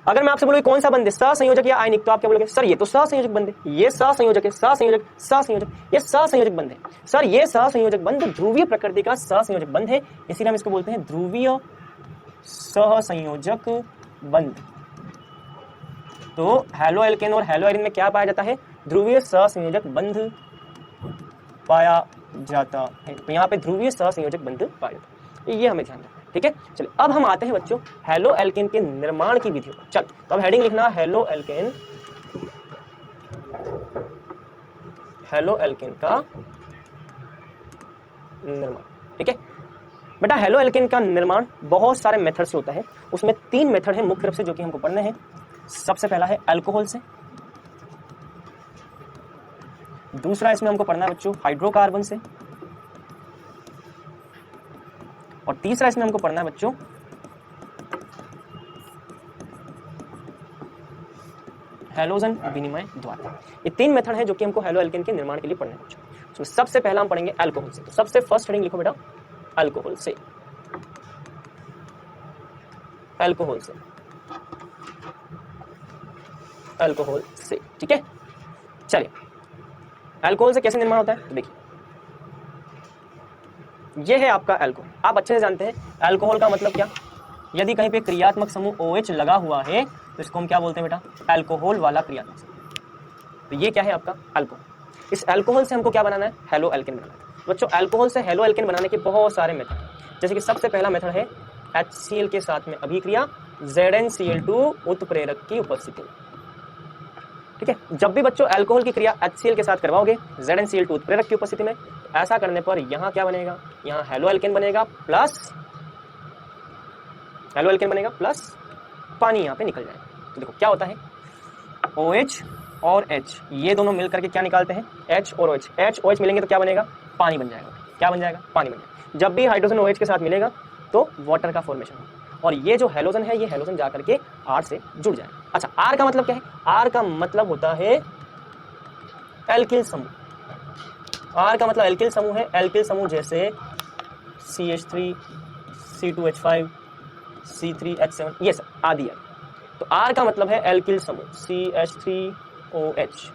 अगर मैं आपसे बोलूं कौन सा बंध है, सहसंयोजक या आयनिक, तो आप क्या बोलोगे, सर ये तो सहसंयोजक बंध है, ये सहसंयोजक है, सहसंयोजक, ये सहसंयोजक बंध है। सर ये सहसंयोजक बंध ध्रुवीय प्रकृति का सहसंयोजक बंध है, इसीलिए हम इसको बोलते हैं ध्रुवीय सहसंयोजक बंध। तो हैलो एल्केन और हैलो एरिन में क्या पाया जाता है, ध्रुवीय सहसंयोजक बंध पाया जाता है। तो यहाँ पे ध्रुवीय सहसंयोजक बंध पाया जाता है, ये हमें ध्यान रखना है, ठीक है। चलिए अब हम आते हैं बच्चों हैलो एल्केन के निर्माण की विधियों पर। चल तो अब हेडिंग लिखना हैलो एल्केन, हैलो एल्केन का निर्माण, ठीक है बेटा। हैलो एल्केन का निर्माण बहुत सारे मेथड से होता है, उसमें 3 मेथड है मुख्य रूप से जो कि हमको पढ़ने हैं। सबसे पहला है अल्कोहल से, दूसरा इसमें हमको पढ़ना है बच्चों हाइड्रोकार्बन से, और तीसरा इसमें हमको पढ़ना है बच्चों हैलोजन विनिमय द्वारा। ये 3 मेथड है जो कि हमको हैलो एल्केन के निर्माण के लिए पढ़ने हैं बच्चों। तो सबसे पहला हम पढ़ेंगे अल्कोहल से। तो सबसे फर्स्ट हेडिंग लिखो बेटा अल्कोहल से, अल्कोहल से, अल्कोहल से, ठीक है। चलिए अल्कोहल से कैसे निर्माण होता है तो देखिए, ये है आपका अल्कोहल। आप अच्छे से जानते हैं अल्कोहल का मतलब क्या, यदि कहीं पे क्रियात्मक समूह OH लगा हुआ है तो इसको हम क्या बोलते हैं बेटा अल्कोहल वाला क्रियात्मक समूह। तो ये क्या है आपका अल्कोहल। इस अल्कोहल से हमको क्या बनाना है हैलो एल्केन बनाना है बच्चों। अल्कोहल से हैलो एल्केन बनाने के बहुत सारे मेथड हैं, जैसे कि सबसे पहला मेथड है HCl के साथ में अभिक्रिया ZnCl2 उत्प्रेरक की उपस्थिति में, ठीक है। जब भी बच्चों अल्कोहल की क्रिया HCl के साथ करवाओगे ZnCl2 उत्प्रेरक की उपस्थिति में, ऐसा करने पर यहाँ क्या बनेगा, यहाँ हैलो एल्केन बनेगा प्लस हैलो एल्केन बनेगा प्लस पानी यहाँ पे निकल जाएगा। तो देखो क्या होता है OH और H ये दोनों मिल करके क्या निकालते हैं H और OH, H OH मिलेंगे तो क्या बनेगा पानी बन जाएगा। क्या बन जाएगा पानी बन जाएगा। जब भी हाइड्रोजन OH के साथ मिलेगा तो वाटर का फॉर्मेशन होगा, और ये जो हैलोजन है ये हैलोजन जा करके R से जुड़ जाएगा। अच्छा R का मतलब क्या है, R का मतलब होता है एल्किल समूह। R का मतलब एल्किल समूह है। एल्किल समूह जैसे CH3 C2H5 C3H7 ये सब आदि है। तो R का मतलब है एल्किल समूह CH3OH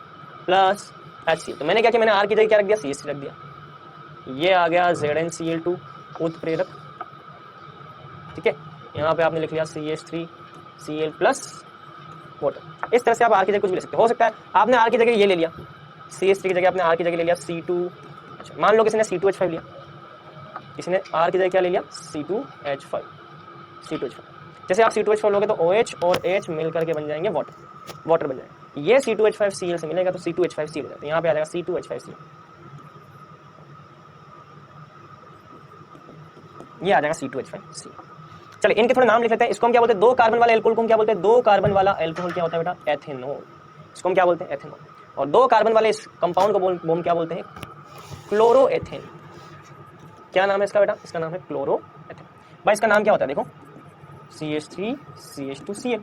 प्लस HCl। तो मैंने क्या किया, मैंने R की जगह क्या रख दिया CH3 रख दिया। ये आ गया ZnCl2 उत्प्रेरक, ठीक है। यहाँ पे आपने लिख लिया CH3Cl प्लस वाटर। इस तरह से आप R की जगह कुछ भी ले सकते हो सकता है आपने R की जगह ये ले लिया, CH3 की जगह आपने R की जगह ले लिया C2। अच्छा मान लो किसी ने C2H5 लिया, किसी ने R की जगह क्या ले लिया C2H5। जैसे आप C2H5 लोगे तो OH और H मिल करके बन जाएंगे वाटर बन जाएगा। ये C2H5Cl से मिलेगा तो C2H5Cl हो जाता है। यहाँ पे आ जाएगा C2H5Cl, ये आ जाएगा C2H5Cl। चलिए इनके थोड़े नाम लिख लेते हैं। इसको हम क्या बोलते हैं, 2 कार्बन वाले अल्कोहल को हम क्या बोलते हैं, 2 कार्बन वाला अल्कोहल क्या होता है बेटा एथेनॉल। इसको हम क्या बोलते हैं एथेनॉल। और 2 कार्बन वाले इस कंपाउंड को हम क्या बोलते हैं क्लोरोएथेन। क्या नाम है इसका बेटा, इसका नाम है क्लोरोएथेन। भाई इसका नाम क्या होता है देखो CH3 CH2Cl।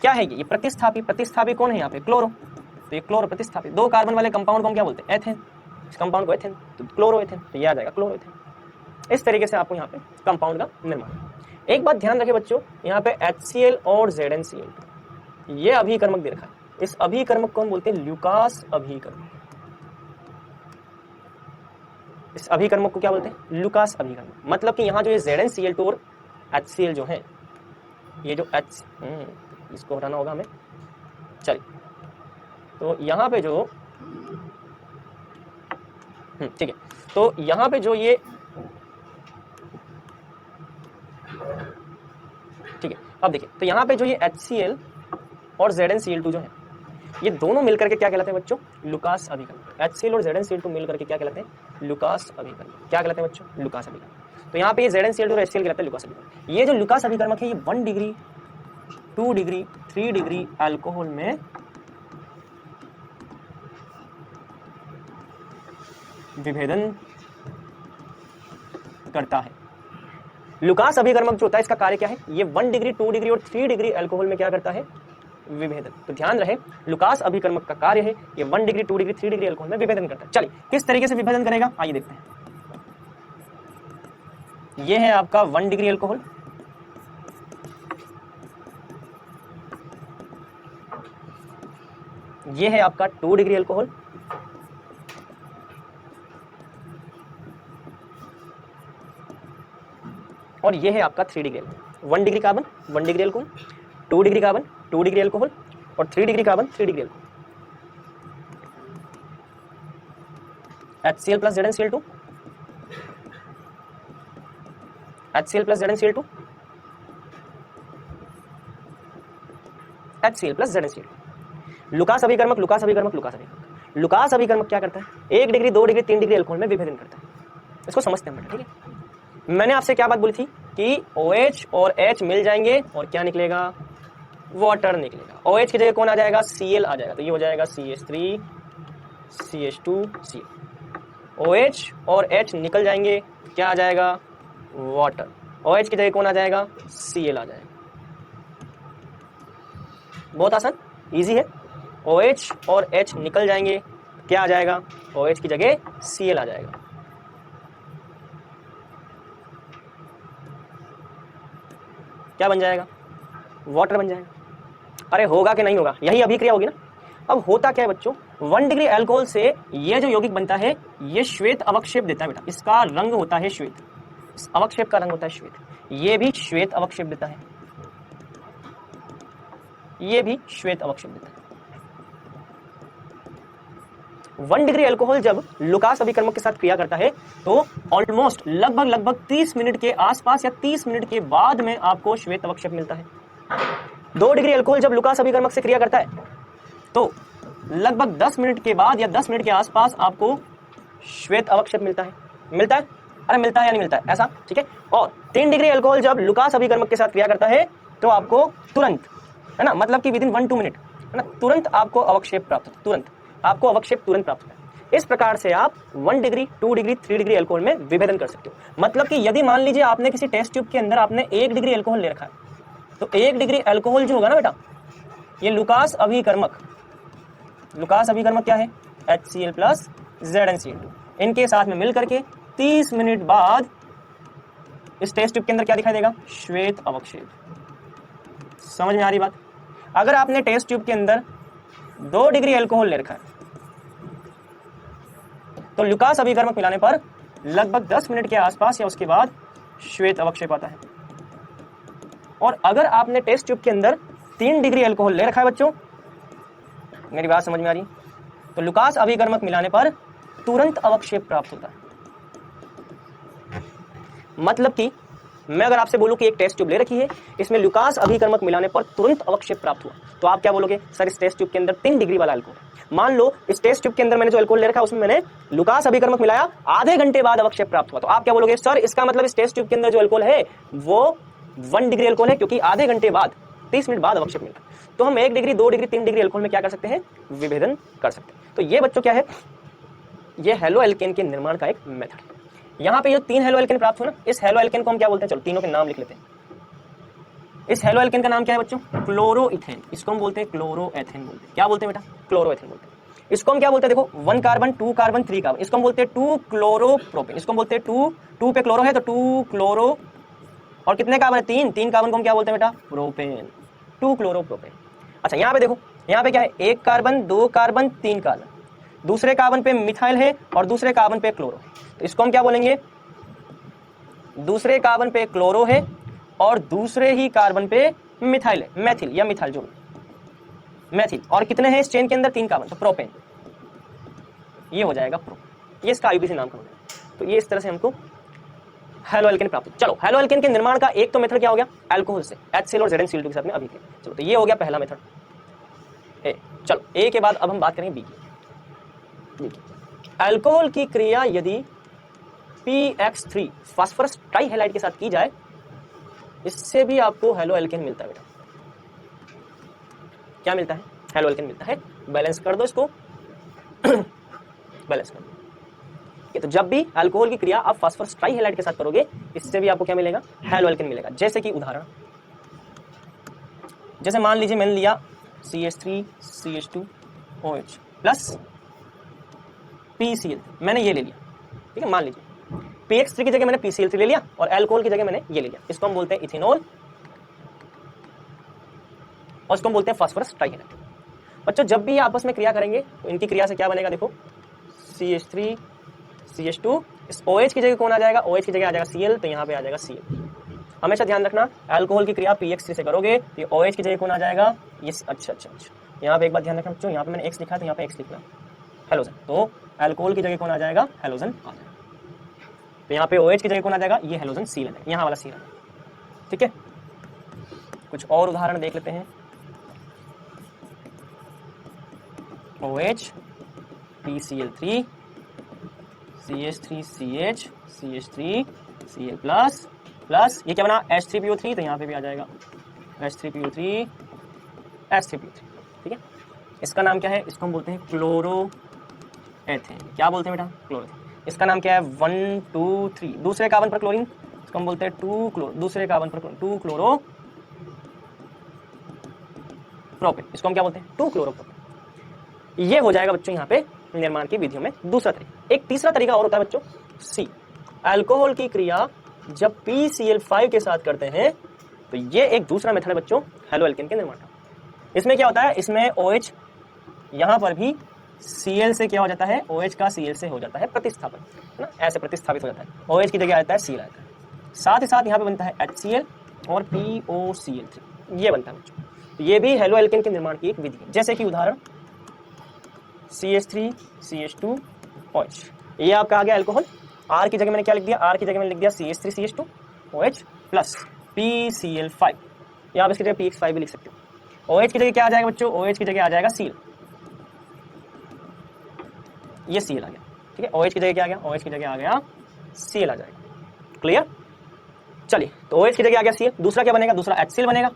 क्या है ये प्रतिस्थापी कौन है यहाँ पे क्लोरो, तो ये क्लोरो प्रतिस्थापी। 2 कार्बन वाले कंपाउंड को हम क्या बोलते हैं एथेन, इस कंपाउंड को एथेन तो क्लोरोएथेन, तो ये आ जाएगा क्लोरोएथेन। इस तरीके से आपको यहाँ पे कंपाउंड का निर्माण। एक बात ध्यान रखिए बच्चों, यहाँ पे HCl और ZnCl ये अभिकर्मक दे रखा है। इस अभिकर्मक को हम बोलते हैं ल्यूकास अभिकर्मक। इस अभिकर्मक को क्या बोलते हैं ल्यूकास अभिकर्मक। मतलब कि यहाँ जो ये ZnCl2 और HCl जो है, ये जो इसको हटाना होगा हमें। चलिए तो यहाँ पे जो ठीक है, तो यहाँ पे जो ये ठीक है, अब देखिए तो यहाँ पे जो ये HCl और ZnCl2 जो है ये दोनों मिलकर के क्या कहलाते हैं बच्चों लुकास अभिकर्मक। HCl और ZnCl2 मिलकर के क्या कहलाते हैं लुकास अभिकर्मक। क्या कहलाते हैं बच्चों लुकास अभिकर्मक। तो यहाँ पे ये ZnCl2 और HCl कहलाते हैं लुकास अभिकर्मक। ये जो लुकास अभिकर्मक है ये 1 डिग्री 2 डिग्री 3 डिग्री अल्कोहल में विभेदन करता है। लुकास अभिकर्मक जो होता है इसका कार्य क्या है, ये 1 डिग्री 2 डिग्री और 3 डिग्री अल्कोहल में क्या करता है विभेदन। तो ध्यान रहे लुकास अभिकर्मक का कार्य है ये 1 डिग्री 2 डिग्री 3 डिग्री अल्कोहल में विभेदन करता है। चलिए किस तरीके से विभेदन करेगा आइए देखते हैं। ये है आपका 1 डिग्री अल्कोहल, ये है आपका 2 डिग्री अल्कोहल, और ये है आपका 3 degree alcohol. 1 degree carbon 1 degree alcohol, 2 degree carbon 2 degree alcohol और 3 degree carbon 3 degree alcohol. HCl plus ZnCl2, HCl plus ZnCl2, HCl plus ZnCl2। Lucas अभिकर्मक लुकास अभिकर्मक लुकास अभिकर्मक। लुकास अभिकर्मक क्या करता है 1 डिग्री 2 डिग्री 3 डिग्री अल्कोहल में विभेदन करता है। इसको समझते हैं बेटा, ठीक है। मैंने आपसे क्या बात बोली थी कि OH और H मिल जाएंगे और क्या निकलेगा वाटर निकलेगा। OH की जगह कौन आ जाएगा, Cl आ जाएगा, तो ये हो जाएगा CH3 CH2 Cl। OH और H निकल जाएंगे, क्या आ जाएगा, वाटर। OH की जगह कौन आ जाएगा, Cl आ जाएगा। बहुत आसान, इजी है। OH और H निकल जाएंगे, क्या आ जाएगा, OH की जगह Cl आ जाएगा। क्या बन जाएगा, वाटर बन जाएगा। अरे होगा कि नहीं होगा, यही अभिक्रिया होगी ना। अब होता क्या है बच्चों, 1 डिग्री अल्कोहल से ये जो यौगिक बनता है ये श्वेत अवक्षेप देता है बेटा, इसका रंग होता है श्वेत, इस अवक्षेप का रंग होता है श्वेत, ये भी श्वेत अवक्षेप देता है, ये भी श्वेत अवक्षेप देता है। 1 डिग्री अल्कोहल जब लुकास अभिकर्मक के साथ क्रिया करता है तो ऑलमोस्ट लगभग 30 मिनट के आसपास या 30 मिनट के बाद में आपको श्वेत अवक्षेप मिलता है। 2 डिग्री अल्कोहल जब लुकास अभिकर्मक से क्रिया करता है तो लगभग 10 मिनट के बाद या 10 मिनट के आसपास आपको श्वेत अवक्षेप मिलता है। मिलता है, अरे मिलता है या नहीं मिलता है, ऐसा ठीक है। और 3 डिग्री अल्कोहल जब लुकास अभिकर्मक के साथ क्रिया करता है तो आपको तुरंत, है ना, मतलब कि विदिन 1-2 मिनट, है ना, तुरंत आपको अवक्षेप प्राप्त होता है, तुरंत आपको अवक्षेप तुरंत प्राप्त होता है। इस प्रकार से आप 1 डिग्री, 2 डिग्री, 3 डिग्री अल्कोहल में विभेदन कर सकते हो। मतलब कि यदि मान लीजिए आपने किसी टेस्ट ट्यूब के अंदर आपने 1 डिग्री अल्कोहल ले रखा है तो 1 डिग्री अल्कोहल जो होगा ना बेटा, ये लुकास अभिकर्मक, लुकास अभिकर्मक क्या है, HCl प्लस ZnCl2, इनके साथ में मिल करके 30 मिनट बाद इस टेस्ट ट्यूब के अंदर क्या दिखाई देगा, श्वेत अवक्षेप। समझ में आ रही बात। अगर आपने टेस्ट ट्यूब के अंदर 2 डिग्री अल्कोहल ले रखा है तो लुकास अभिकर्मक मिलाने पर लगभग 10 मिनट के आसपास या उसके बाद श्वेत अवक्षेप आता है। और अगर आपने टेस्ट ट्यूब के अंदर 3 डिग्री अल्कोहल ले रखा है बच्चों, मेरी बात समझ में आ रही, तो लुकास अभिकर्मक मिलाने पर तुरंत अवक्षेप प्राप्त होता है। मतलब कि मैं अगर आपसे बोलूं कि एक टेस्ट ट्यूब ले रखी है, इसमें लुकास अभिकर्मक मिलाने पर तुरंत अवक्षेप प्राप्त हुआ, तो आप क्या बोलोगे, सर इस टेस्ट ट्यूब के अंदर 3 डिग्री वाला अल्कोहल, मान लो इस टेस्ट ट्यूब के अंदर मैंने जो अल्कोहल ले रखा है उसमें मैंने लुकास अभिकर्मक मिलाया, आधे घंटे बाद अवक्षेप प्राप्त हुआ, तो आप क्या बोलोगे, सर इसका मतलब इस टेस्ट ट्यूब के अंदर जो अल्कोहल है वो 1 डिग्री अल्कोहल है, क्योंकि आधे घंटे बाद 30 मिनट बाद अवक्षेप मिला। तो हम 1 डिग्री, 2 डिग्री, 3 डिग्री अल्कोहल में क्या कर सकते हैं, विभेदन कर सकते हैं। तो ये बच्चों क्या है, ये हेलो एल्केन के निर्माण का एक मेथड है। यहाँ पे जो 3 हेलो एल्केन प्राप्त हुआ ना, इस हेलो एल्केन को हम क्या बोलते हैं, चलो तीनों के नाम लिख लेते हैं। इस हेलो एल्केन का नाम क्या है बच्चों, क्लोरोइथेन, इसको हम बोलते हैं क्लोरोएथेन बोलते हैं। क्या बोलते हैं बेटा, क्लोरोएथेन बोलते हैं। इसको हम क्या बोलते हैं, देखो 1 कार्बन, 2 कार्बन, 3 कार्बन, इसको हम बोलते हैं 2 क्लोरोप्रोपेन, इसको हम बोलते हैं 2 पे क्लोरो है तो 2 क्लोरो, और कितने कार्बन है, 3 कार्बन को हम क्या बोलते हैं बेटा, प्रोपेन, 2 क्लोरोप्रोपेन। अच्छा यहाँ पे देखो, यहाँ पे क्या है, 1 कार्बन, 2 कार्बन, 3 कार्बन, दूसरे कार्बन पे मिथाइल है और दूसरे कार्बन पे क्लोरो है, तो इसको हम क्या बोलेंगे, दूसरे कार्बन पे क्लोरो है और दूसरे ही कार्बन पे मिथाइल है, मैथिल या मिथाइल जो मैथिल, और कितने हैं इस चेन के अंदर, 3 कार्बन, तो प्रोपेन, ये हो जाएगा प्रो, ये इसका आईयूपीएसी नाम का हो जाएगा। तो ये इस तरह से हमको हेलो एल्केन प्राप्त। चलो हेलो एल्केन के निर्माण का एक तो मेथड क्या हो गया, अल्कोहल से HCl और ZnCl2 के साथ में अभिक्रिया। चलो तो ये हो गया पहला मेथड ए। चलो ए के बाद अब हम बात करेंगे बी की। अल्कोहल की क्रिया यदि PX3 फास्फोरस ट्राइहैलाइड के साथ की जाए, इससे भी आपको हेलो एल्केन मिलता है बेटा। क्या मिलता है, हेलो एल्केन मिलता है। बैलेंस कर दो इसको बैलेंस कर दो। तो जब भी अल्कोहल की क्रिया आप फास्फोरस ट्राइहैलाइड के साथ करोगे, इससे भी आपको क्या मिलेगा, हेलो एल्केन मिलेगा। जैसे कि उदाहरण, जैसे मान लीजिए मैंने लिया CH3 CH2OH प्लस PCl, मैंने ये ले लिया, ठीक है। मान लीजिए PX3 की जगह मैंने PCl3 ले लिया और अल्कोहल की जगह मैंने ये ले लिया, इसको हम बोलते हैं इथेनॉल और इसको हम बोलते हैं फास्फोरस ट्राइहैलाइड। बच्चों जब भी आपस में क्रिया करेंगे तो इनकी क्रिया से क्या बनेगा, देखो CH3 CH2, इस OH की जगह कौन आ जाएगा, OH की जगह आ जाएगा Cl, तो यहाँ पे आ जाएगा Cl। हमेशा ध्यान रखना, अल्कोहल की क्रिया PX3 से करोगे तो ये OH की जगह कौन आ जाएगा, ये अच्छा। यहाँ पे एक बात ध्यान रखना बच्चों, यहाँ पे मैंने X लिखा है तो यहाँ पे X लिखना, हेलोजन, तो अल्कोहल की जगह कौन आ जाएगा, हेलोजन आ जाएगा। तो यहाँ पे OH की जगह कौन आ जाएगा, ये हेलोजन Cl है, यहाँ वाला Cl है, ठीक है। कुछ और उदाहरण देख लेते हैं। OH PCl3 CH3CH CH3 Cl plus ये क्या बना, H3PO3, तो यहाँ पे भी आ जाएगा H3PO3 H3PO3, ठीक है। इसका नाम क्या है, इसको हम बोलते हैं क्लोरोएथेन। क्या बोलते हैं बेटा, क्लोरोएथेन। इसका नाम क्या है 1 2 3, दूसरे कार्बन पर क्लोरीन, इसको हम बोलते हैं 2 क्लोरो, दूसरे कार्बन पर 2 क्लोरो प्रोपेन, इसको हम क्या बोलते हैं 2 क्लोरोप्रोपेन। ये हो जाएगा बच्चों यहाँ पे निर्माण की विधियों में दूसरा तरीका। एक तीसरा तरीका और होता है बच्चों, सी, अल्कोहल की क्रिया जब PCl5 के साथ करते हैं तो ये एक दूसरा मेथड है बच्चों हेलो एल्केन के निर्माण का। इसमें क्या होता है, इसमें OH यहाँ पर भी Cl से क्या हो जाता है, OH का Cl से हो जाता है प्रतिस्थापन, है ना, ऐसे प्रतिस्थापित हो जाता है, OH की जगह आता है Cl आता है, साथ ही साथ यहाँ पे बनता है HCl और POCl3, ये बनता है बच्चों। तो ये भी हेलो एल्केन के निर्माण की एक विधि है। जैसे कि उदाहरण CH3 CH2 OH, ये आपका आ गया अल्कोहल। R की जगह मैंने क्या लिख दिया, R की जगह मैंने लिख दिया CH3 CH2 OH plus PCl5, या आप इसकी जगह PX5 भी लिख सकते हो। OH की जगह क्या आ जाएगा बच्चों, OH की जगह आ जाएगा Cl, ये Cl आ गया, ठीक है। OH की जगह क्या आ गया, OH की जगह आ गया Cl आ जाएगा, क्लियर। चलिए, तो OH की जगह आ गया Cl, दूसरा क्या बनेगा, दूसरा HCl बनेगा,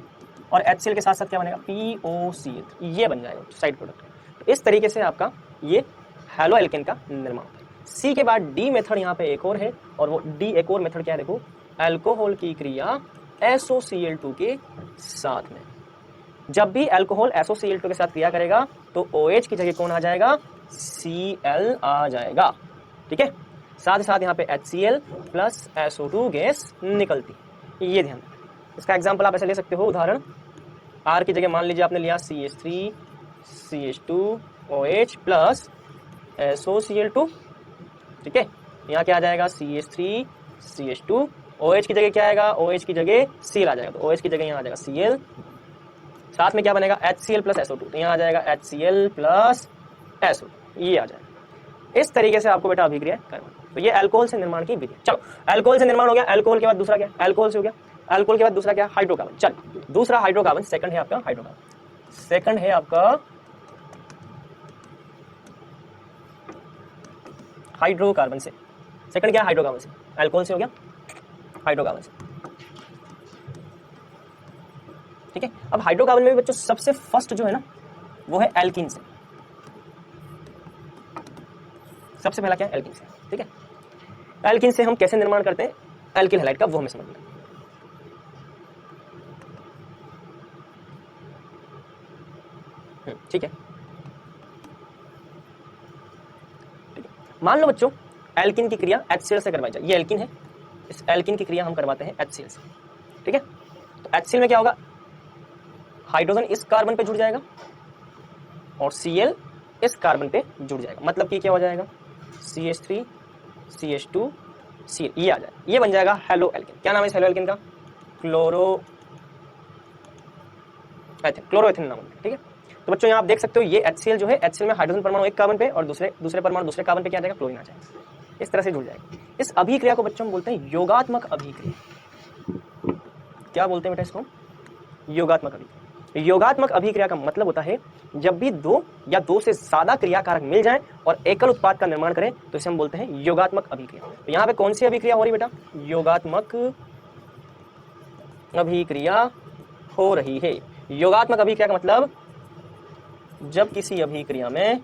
और HCl के साथ साथ क्या बनेगा POCl, ये बन जाएगा साइड प्रोडक्ट। तो इस तरीके से आपका ये हेलो एल्केन का निर्माण होता है। C के बाद D मेथड यहाँ पे एक और है, और वो D एक और मेथड क्या है, देखो, अल्कोहल की क्रिया SOCl2 के साथ में। जब भी अल्कोहल SOCl2 के साथ क्रिया करेगा तो OH की जगह कौन आ जाएगा, Cl आ जाएगा, ठीक है। साथ ही साथ यहाँ पे HCl प्लस SO2 गैस निकलती, ये ध्यान रखना। इसका एग्जाम्पल आप ऐसे ले सकते हो, उदाहरण R की जगह मान लीजिए आपने लिया CH3 CH2 OH plus SOCl2, ठीक है। यहाँ क्या आ जाएगा CH3 CH2, OH की जगह क्या आएगा, OH की जगह Cl आ जाएगा, तो OH की जगह यहाँ आ जाएगा Cl, साथ में क्या बनेगा HCl प्लस SO2, तो यहाँ आ जाएगा HCl प्लस SO2, ये आ जाएगा। इस तरीके से आपको बेटा अभिक्रिया करना। तो ये अल्कोहल से निर्माण की विधि। चलो, अल्कोहल से निर्माण हो गया, अल्कोहल के बाद दूसरा क्या, अल्कोहल से हो गया, अल्कोहल के बाद दूसरा क्या, हाइड्रोकार्बन। चल, दूसरा हाइड्रोकार्बन, सेकंड है आपका हाइड्रोकार्बन, सेकंड है आपका हाइड्रोकार्बन से, सेकंड क्या है हाइड्रोकार्बन से, अल्कोहल से हो गया हाइड्रोकार्बन से, ठीक है। अब हाइड्रोकार्बन में भी बच्चों सबसे फर्स्ट जो है ना वो है एल्कीन से, सबसे पहला क्या है, एल्कीन से, ठीक है। एल्कीन से हम कैसे निर्माण करते हैं एल्किल हैलाइड का, वो हमें समझना है, ठीक है। मान लो बच्चों एल्किन की क्रिया HCl से करवाई जाए, ये एल्किन है, इस एल्किन की क्रिया हम करवाते हैं HCl से, ठीक है। तो HCl में क्या होगा, हाइड्रोजन इस कार्बन पे जुड़ जाएगा और Cl इस कार्बन पे जुड़ जाएगा, मतलब कि क्या हो जाएगा CH3 CH2 Cl, ये आ जाएगा, ये बन जाएगा हेलो एल्किन। क्या नाम है इस हेलो एल्किन का, क्लोरोएथेन नाम है, ठीक है। तो बच्चों यहाँ आप देख सकते हो ये HCl जो है, HCl में हाइड्रोजन परमाणु एक कार्बन पे और दूसरे परमाणु दूसरे कार्बन पे क्या आ जाएगा, क्लोरीन आ जाएगा, इस तरह से जुड़ जाएगा। इस अभिक्रिया को बच्चों हम बोलते हैं योगात्मक अभिक्रिया। क्या बोलते हैं बेटा इसको, योगात्मक अभिक्रिया। योगात्मक अभिक्रिया का मतलब होता है जब भी दो या दो से ज्यादा क्रियाकारक मिल जाएं और एकल उत्पाद का निर्माण करें तो इसे हम बोलते हैं योगात्मक अभिक्रिया। तो यहाँ पे कौन सी अभिक्रिया हो रही बेटा, योगात्मक अभिक्रिया हो रही है। योगात्मक अभिक्रिया का मतलब जब किसी अभिक्रिया में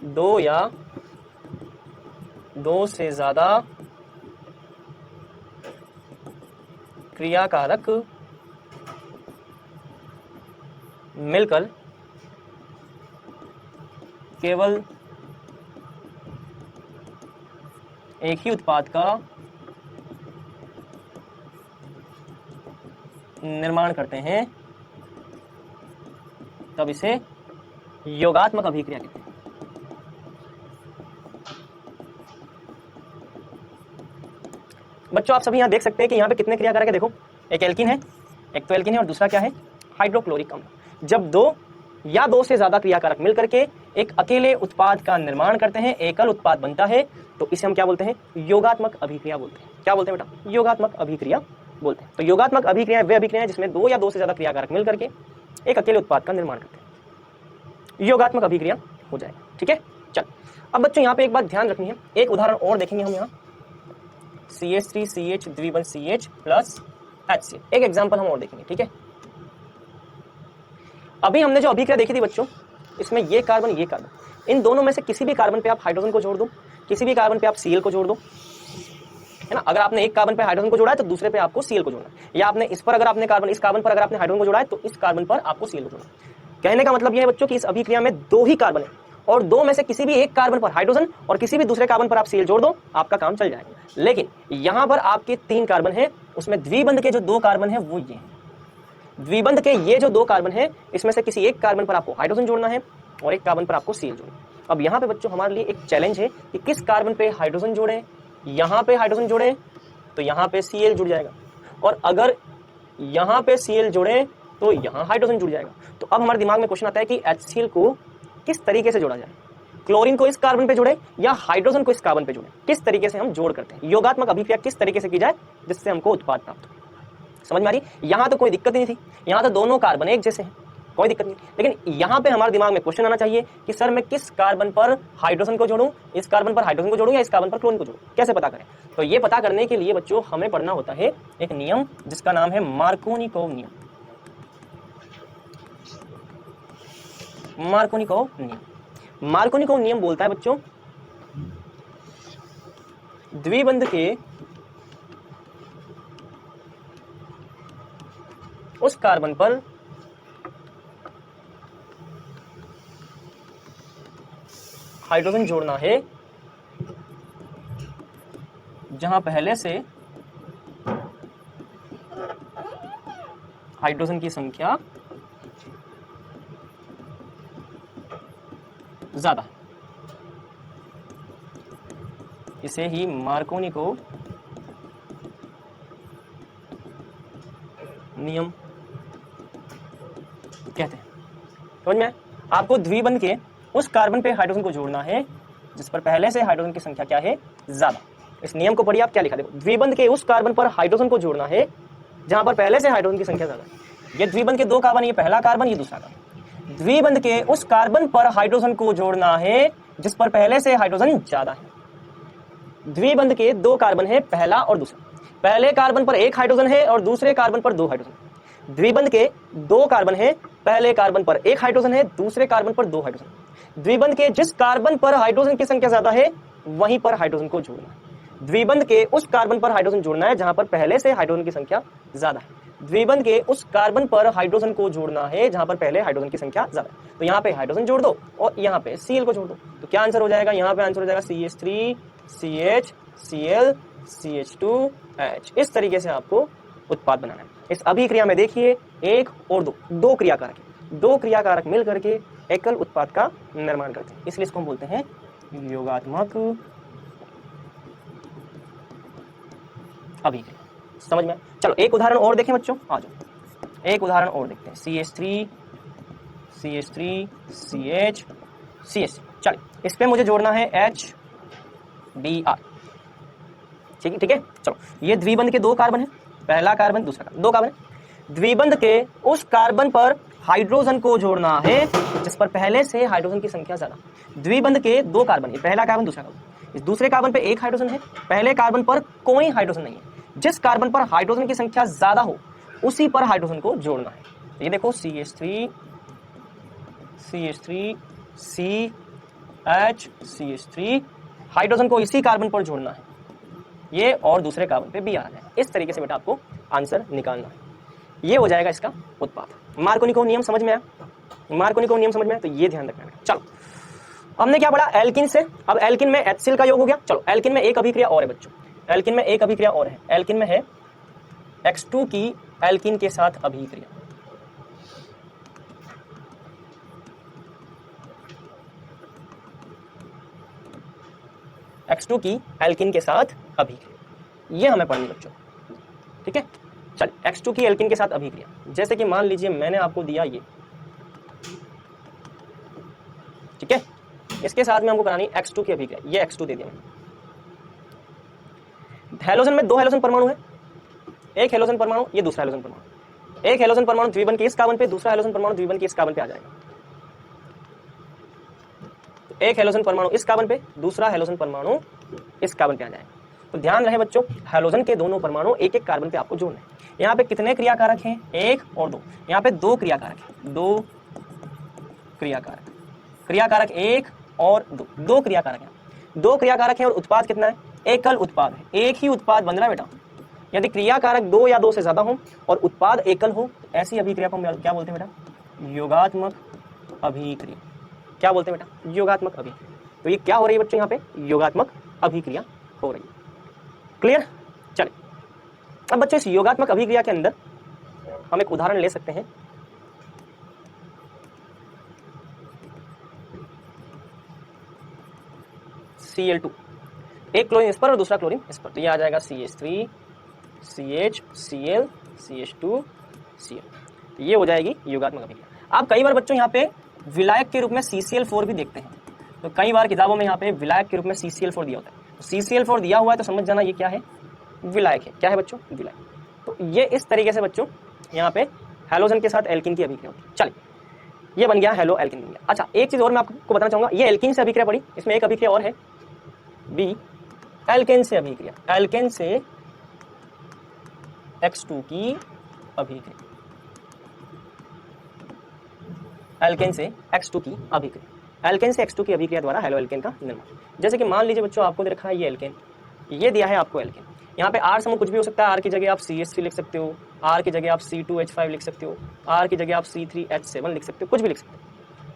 दो या दो से ज्यादा क्रियाकारक मिलकर केवल एक ही उत्पाद का निर्माण करते हैं तब इसे योगात्मक अभिक्रिया कहते हैं। बच्चों आप सभी यहां देख सकते हैं कि यहां पे कितने क्रियाकारक है, देखो एक एल्कीन है, एक तो एल्कीन है और दूसरा क्या है हाइड्रोक्लोरिक अम्ल। जब दो या दो से ज्यादा क्रियाकारक मिलकर के एक अकेले उत्पाद का निर्माण करते हैं, एकल उत्पाद बनता है, तो इसे हम क्या बोलते हैं, योगात्मक अभिक्रिया बोलते हैं। क्या बोलते हैं बेटा, योगात्मक अभिक्रिया बोलते हैं। तो योगात्मक अभिक्रिया वे अभिक्रिया है जिसमें दो या दो से ज्यादा क्रियाकारक मिलकर के एक अकेले उत्पाद का निर्माण करते हैं, योगात्मक अभिक्रिया हो जाएगा, ठीक है। चल, अब बच्चों यहाँ पे एक बात ध्यान रखनी है, एक उदाहरण और देखेंगे हम यहाँ, CH3CH द्विबंध CH प्लस HCl। एक एग्जांपल हम और देखेंगे, ठीक है। अभी हमने जो अभिक्रिया देखी थी बच्चों, इसमें ये कार्बन, इन दोनों में से किसी भी कार्बन पे आप हाइड्रोजन को जोड़ दो, किसी भी कार्बन पे आप Cl को जोड़ दो, है ना। अगर आपने एक कार्बन पे हाइड्रोजन को जोड़ा है तो दूसरे पे आपको Cl को जोड़ना है, या आपने इस कार्बन पर अगर आपने हाइड्रोजन को जोड़ा है तो इस कार्बन पर आपको Cl को जोड़ना है। कहने का मतलब यह है बच्चों कि इस अभिक्रिया में दो ही कार्बन है और दो में से किसी भी एक कार्बन पर हाइड्रोजन और किसी भी दूसरे कार्बन पर आप Cl जोड़ दो, आपका काम चल जाएगा। लेकिन यहां पर आपके 3 कार्बन है, उसमें द्विबंध के जो 2 कार्बन है वो ये हैं। द्विबंध के ये जो 2 कार्बन है, इसमें से किसी एक कार्बन पर आपको हाइड्रोजन जोड़ना है और एक कार्बन पर आपको Cl जोड़ना है। अब यहाँ पे बच्चों हमारे लिए एक चैलेंज है कि किस कार्बन पे हाइड्रोजन जोड़े। यहाँ पे हाइड्रोजन जोड़े तो यहाँ पे Cl जुड़ जाएगा, और अगर यहाँ पे Cl जोड़े तो यहाँ हाइड्रोजन जुड़ जाएगा। तो अब हमारे दिमाग में क्वेश्चन आता है कि HCl को किस तरीके से जोड़ा जाए। क्लोरीन को इस कार्बन पे जोड़े या हाइड्रोजन को इस कार्बन पे जोड़े, किस तरीके से हम जोड़ करते हैं, योगात्मक अभिक्रिया किस तरीके से की जाए जिससे हमको उत्पाद प्राप्त हो। समझ में आ रही? यहाँ तो कोई दिक्कत नहीं थी, यहाँ तो दोनों कार्बन एक जैसे हैं, कोई दिक्कत नहीं। लेकिन यहाँ पे हमारे दिमाग में क्वेश्चन आना चाहिए कि सर मैं किस कार्बन पर हाइड्रोजन को जोड़ूं, इस कार्बन पर हाइड्रोजन को जोड़ूं या इस कार्बन पर क्लोरीन को जोड़ूं, कैसे पता करें। तो ये पता करने के लिए बच्चों हमें पढ़ना होता है एक नियम जिसका नाम है मार्कोनिकोव नियम। मार्कोनिकोव नियम बोलता है बच्चों, द्विबंध के उस कार्बन पर हाइड्रोजन जोड़ना है जहां पहले से हाइड्रोजन की संख्या ज्यादा है। इसे ही मार्कोनिकोव नियम कहते हैं। समझ में? आपको द्विबंध के उस कार्बन पे हाइड्रोजन को जोड़ना है जिस पर पहले से हाइड्रोजन की संख्या क्या है, ज्यादा। इस नियम को पढ़िए, आप क्या लिखा देखो, द्विबंध के उस कार्बन पर हाइड्रोजन को जोड़ना है जहां पर पहले से हाइड्रोजन की संख्या ज्यादा है। ये द्विबंध के 2 कार्बन, ये पहला कार्बन, ये दूसरा कार्बन। द्विबंध के उस कार्बन पर हाइड्रोजन को जोड़ना है जिस पर पहले से हाइड्रोजन ज्यादा है। द्विबंध के 2 कार्बन है, पहला और दूसरा। पहले कार्बन पर 1 हाइड्रोजन है और दूसरे कार्बन पर 2 हाइड्रोजन। द्विबंध के 2 कार्बन है, पहले कार्बन पर 1 हाइड्रोजन है, दूसरे कार्बन पर 2 हाइड्रोजन। द्विबंध के जिस कार्बन पर हाइड्रोजन की संख्या ज्यादा है वहीं पर हाइड्रोजन को जोड़ना है। द्विबंध के उस कार्बन पर हाइड्रोजन जोड़ना है जहां पर पहले से हाइड्रोजन की संख्या ज्यादा है। द्विबंध के उस कार्बन पर हाइड्रोजन को जोड़ना है जहां पर पहले हाइड्रोजन की संख्या ज्यादा है। तो यहाँ पे हाइड्रोजन जोड़ दो और यहाँ पे Cl को जोड़ दो, तो क्या आंसर हो जाएगा? यहाँ पे आंसर हो जाएगा CH3 CH Cl CH2H। इस तरीके से आपको उत्पाद बनाना है। इस अभिक्रिया में देखिए 1 और 2 क्रियाकारक, 2 क्रियाकारक मिल करके एकल उत्पाद का निर्माण करते हैं, इसलिए इसको हम बोलते हैं योगात्मक अभिक्रिया। समझ में? चलो एक उदाहरण और देखें बच्चों, आ जाओ एक उदाहरण और देखते हैं। CH3 CH CH। चलिए इस पे मुझे जोड़ना है HBr। ठीक है। चलो ये द्विबंध के 2 कार्बन है, पहला कार्बन, दूसरा कार्बन, 2 कार्बन है। द्विबंध के उस कार्बन पर हाइड्रोजन को जोड़ना है जिस पर पहले से हाइड्रोजन की संख्या ज्यादा। द्विबंध के 2 कार्बन है, पहला कार्बन, दूसरा कार्बन। इस दूसरे कार्बन पे 1 हाइड्रोजन है, पहले कार्बन पर कोई हाइड्रोजन नहीं है। जिस कार्बन पर हाइड्रोजन की संख्या ज्यादा हो उसी पर हाइड्रोजन को जोड़ना है। ये देखो CH3 CH CH3, हाइड्रोजन को इसी कार्बन पर जोड़ना है, ये और दूसरे कार्बन पे भी आ जाए। इस तरीके से बेटा आपको आंसर निकालना है। ये हो जाएगा इसका उत्पाद। मार्कोनिकोव नियम समझ में आया? मार्कोनिकोव नियम समझ में आया? तो ये ध्यान रखना है। चलो हमने क्या पढ़ा एल्किन से, अब एल्किन में HCl का योग हो गया। चलो एल्किन में एक अभिक्रिया और है बच्चों, एल्किन में एक अभिक्रिया और है। एल्किन में है X2 की एल्किन के साथ अभिक्रिया। X2 की एल्किन के साथ अभिक्रिया, ये हमें पढ़नी बच्चों। ठीक है, चल X2 की एल्किन के साथ अभिक्रिया, जैसे कि मान लीजिए मैंने आपको दिया ये, ठीक है, इसके साथ में हमको करानी X2 की अभिक्रिया। ये X2 दे दिया मैंने। हेलोजन में 2 हेलोजन परमाणु है, एक हेलोजन परमाणु, ये दूसरा हेलोजन परमाणु। एक हेलोजन परमाणु द्विबंध के इस कार्बन पे, दूसरा हेलोजन परमाणु द्विबंध के इस कार्बन पे आ जाएगा। तो एक हेलोजन परमाणु इस कार्बन पे, दूसरा हेलोजन परमाणु इस कार्बन पे आ जाएगा। तो ध्यान रहे बच्चों, हेलोजन के दोनों परमाणु एक एक कार्बन पे आपको जोड़ना है। यहाँ पे कितने क्रियाकारक हैं? 1 और 2। यहाँ पे 2 क्रियाकारक हैं, 2 क्रियाकारक, क्रियाकारक 1 और 2, 2 क्रियाकारक हैं, 2 क्रियाकारक है और उत्पाद कितना है? एकल उत्पाद है, एक ही उत्पाद बन रहा है बेटा। यदि क्रियाकारक 2 या 2 से ज्यादा हो और उत्पाद एकल हो, ऐसी अभिक्रिया को हम क्या बोलते हैं बेटा? योगात्मक अभिक्रिया। क्या बोलते हैं बेटा? योगात्मक अभिक्रिया। तो ये क्या हो रही है बच्चों? यहाँ पे योगात्मक अभिक्रिया हो रही है। क्लियर? चलिए, अब बच्चों इस योगात्मक अभिक्रिया के अंदर हम एक उदाहरण ले सकते हैं। Cl2, एक क्लोरीन इस पर और दूसरा क्लोरीन इस पर, तो ये आ जाएगा CH3 CH Cl CH2 Cl। तो ये हो जाएगी योगात्मक अभिक्रिया। आप कई बार बच्चों यहाँ पे विलायक के रूप में CCl4 भी देखते हैं, तो कई बार किताबों में यहाँ पे विलायक के रूप में CCl4 दिया होता है। CCl4 दिया हुआ है तो समझ जाना ये क्या है? विलायक है। क्या है बच्चों? विलायक। तो ये इस तरीके से बच्चों यहाँ पे हैलोजन के साथ एल्किन की अभिक्रिया होती है। चलिए, ये बन गया हेलो एल्किन बन गया। अच्छा, एक चीज और मैं आपको बताना चाहूंगा, ये एल्किन से अभिक्रिया पड़ी, इसमें एक अभिक्रिया और है बी एल्केन से अभिक्रिया, एल्केन से X2 की अभिक्रिया, एल्केन से X2 की अभिक्रिया, एल्केन से X2 की अभिक्रिया द्वारा हेलो एल्केन का निर्माण। जैसे कि मान लीजिए बच्चों आपको दे रखा है ये एल्केन, ये दिया है आपको एल्केन, यहाँ पे R समूह कुछ भी हो सकता है, R की जगह आप CH3 लिख सकते हो, R की जगह आप C2H5 लिख सकते हो, R की जगह आप C3H7 लिख सकते हो, कुछ भी लिख सकते हो।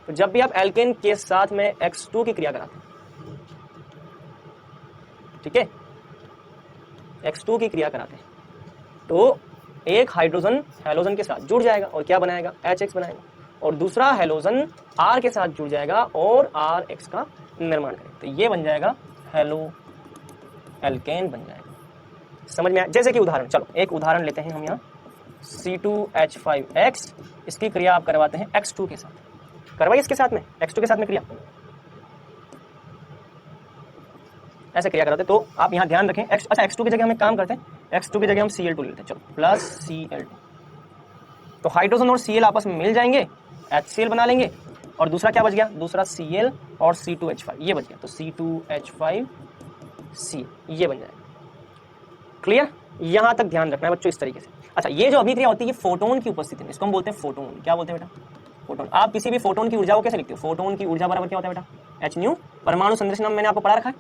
तो जब भी आप एल्केन के साथ में X2 की क्रिया कराते हैं, ठीक है, X2 की क्रिया कराते हैं, तो एक हाइड्रोजन हैलोजन के साथ जुड़ जाएगा और क्या बनाएगा? HX बनाएगा, और दूसरा हैलोजन R के साथ जुड़ जाएगा और RX का निर्माण करेगा। तो ये बन जाएगा हेलो एल्केन बन जाएगा। समझ में आया? जैसे कि उदाहरण, चलो एक उदाहरण लेते हैं हम यहाँ, C2H5X, इसकी क्रिया आप करवाते हैं X2 के साथ, करवाइए इसके साथ में, X2 के साथ में क्रिया ऐसे क्रिया कराते। तो आप यहाँ ध्यान रखें, अच्छा X2 की जगह हम एक काम करते हैं, X2 की जगह हम Cl2 लेते हैं, चलो प्लस Cl2, तो हाइड्रोजन और Cl आपस में मिल जाएंगे, HCl बना लेंगे, और दूसरा क्या बच गया? दूसरा Cl और C2H5 ये बच गया, तो C2H5Cl ये बन जाएगा। क्लियर? यहाँ तक ध्यान रखना है बच्चों इस तरीके से। अच्छा, ये जो अभिक्रिया होती है फोटोन की उपस्थिति में, इसको हम बोलते हैं फोटोन। क्या बोलते हैं बेटा? फोटोन। आप किसी भी फोटोन की ऊर्जा को कैसे लिखते हो? फोटोन की ऊर्जा बराबर क्या होता है बेटा? H-nu। परमाणु संरचना में मैंने आपको पढ़ा रखा है,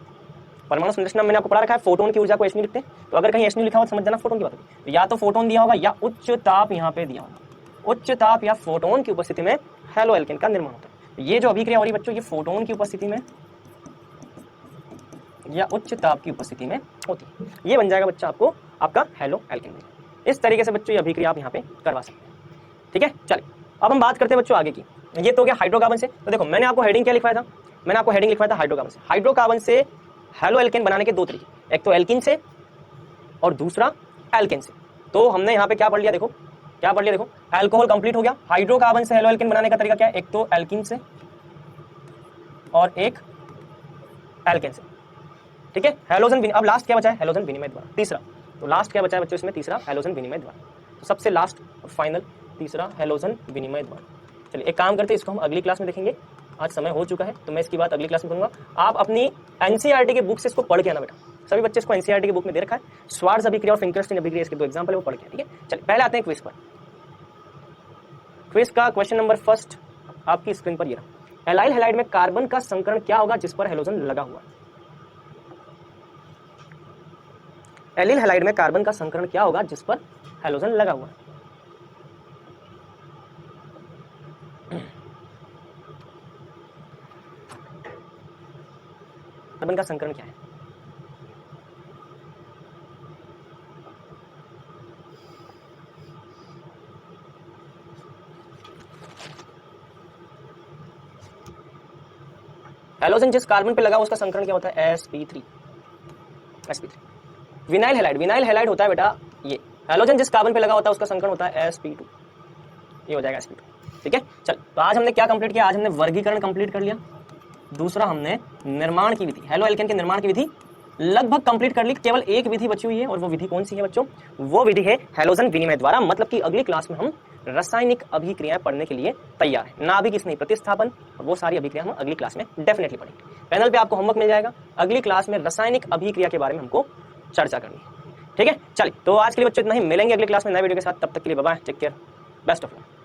परमाणु संरचना में मैंने आपको पढ़ा रखा है, फोटोन की ऊर्जा को H-nu लिखते हैं। तो अगर कहीं H-nu लिखा हो तो समझ जाना फोटोन की बात होगी। तो या तो फोटोन दिया होगा या उच्च ताप यहाँ पे दिया होगा, उच्च ताप या फोटोन की उपस्थिति में हेलो एल्केन का निर्माण होता है। तो ये जो अभिक्रिया हो रही है बच्चों, ये फोटोन की उपस्थिति में या उच्च ताप की उपस्थिति में होती है। ये बन जाएगा बच्चा आपको आपका हेलो एल्केन। इस तरीके से बच्चों ये अभिक्रिया आप यहाँ पे करवा सकते हैं। ठीक है, चलिए अब हम बात करते हैं बच्चों आगे की। ये तो हो गया हाइड्रोकार्बन से। तो देखो मैंने आपको हेडिंग क्या लिखवाया था? मैंने आपको हेडिंग लिखवाया था हाइड्रोकार्बन से। हाइड्रोकार्बन से हेलो एल्केन बनाने के दो तरीके, एक तो एल्किन से और दूसरा एल्केन से। तो हमने यहाँ पे क्या पढ़ लिया? देखो क्या पढ़ लिया, देखो अल्कोहल कंप्लीट हो गया। हाइड्रोकार्बन से हेलो एल्केन बनाने का तरीका क्या है? एक तो एल्किन से और एक एल्केन से। ठीक है, हैलोजन। अब लास्ट क्या बचा है? हैलोजन विनिमय द्वारा। तीसरा, तो लास्ट क्या बचा है बच्चों इसमें? तीसरा हैलोजन विनिमय द्वारा। तो सबसे लास्ट और फाइनल तीसरा हैलोजन विनिमय द्वारा। चलिए एक काम करते हैं, इसको हम अगली क्लास में देखेंगे। आज समय हो चुका है तो मैं इसकी बात अगली क्लास में करूंगा। आप अपनी एनसीईआरटी के बुक से इसको पढ़ के आना बेटा। सभी बच्चे इसको एनसीईआरटी की बुक में दे रखा है। स्वार्ट्ज अभिक्रिया और फिंकरस्टीन अभिक्रिया, इसके दो एग्जांपल है, वो पढ़ के। ठीक है, चलिए पहले आते हैं क्विज पर। क्विज का क्वेश्चन नंबर फर्स्ट आपकी स्क्रीन पर ये रहा। एलाइल हैलाइड में कार्बन का संकरण क्या होगा जिस पर हैलोजन लगा हुआ? एलिल हैलाइड में कार्बन का संकरण क्या होगा जिस पर हैलोजन लगा हुआ? कार्बन का संकरण क्या है? हैलोजन जिस कार्बन पे लगा उसका संकरण क्या होता है? sp3। Vinyl halide, vinyl halide होता है बेटा ये। हैलोजन जिस कार्बन पे लगा होता है उसका संकरण होता है sp2। ये हो जाएगा sp2। ठीक है, चल तो आज हमने क्या कंप्लीट किया? आज हमने वर्गीकरण कंप्लीट कर लिया। दूसरा हमने निर्माण की विधि, हेलो एल्केन के निर्माण की विधि लगभग कंप्लीट कर ली। केवल एक विधि बची हुई है, और वो विधि कौन सी है बच्चों? वो विधि है हैलोजन विनिमय द्वारा। मतलब कि अगली क्लास में हम रासायनिक अभिक्रियाएं पढ़ने के लिए तैयार है। नाभिक स्नेही प्रतिस्थापन और वो सारी अभिक्रिया हम अगली क्लास में डेफिनेटली पढ़ेंगे। पैनल पे आपको होमवर्क मिल जाएगा। अगली क्लास में रासायनिक अभिक्रिया के बारे में हमको चर्चा करनी है। ठीक है, चलिए तो आज के लिए बच्चों इतना ही, मिलेंगे अगली क्लास में नए वीडियो के साथ, तब तक के लिए bye bye, take care, best of luck.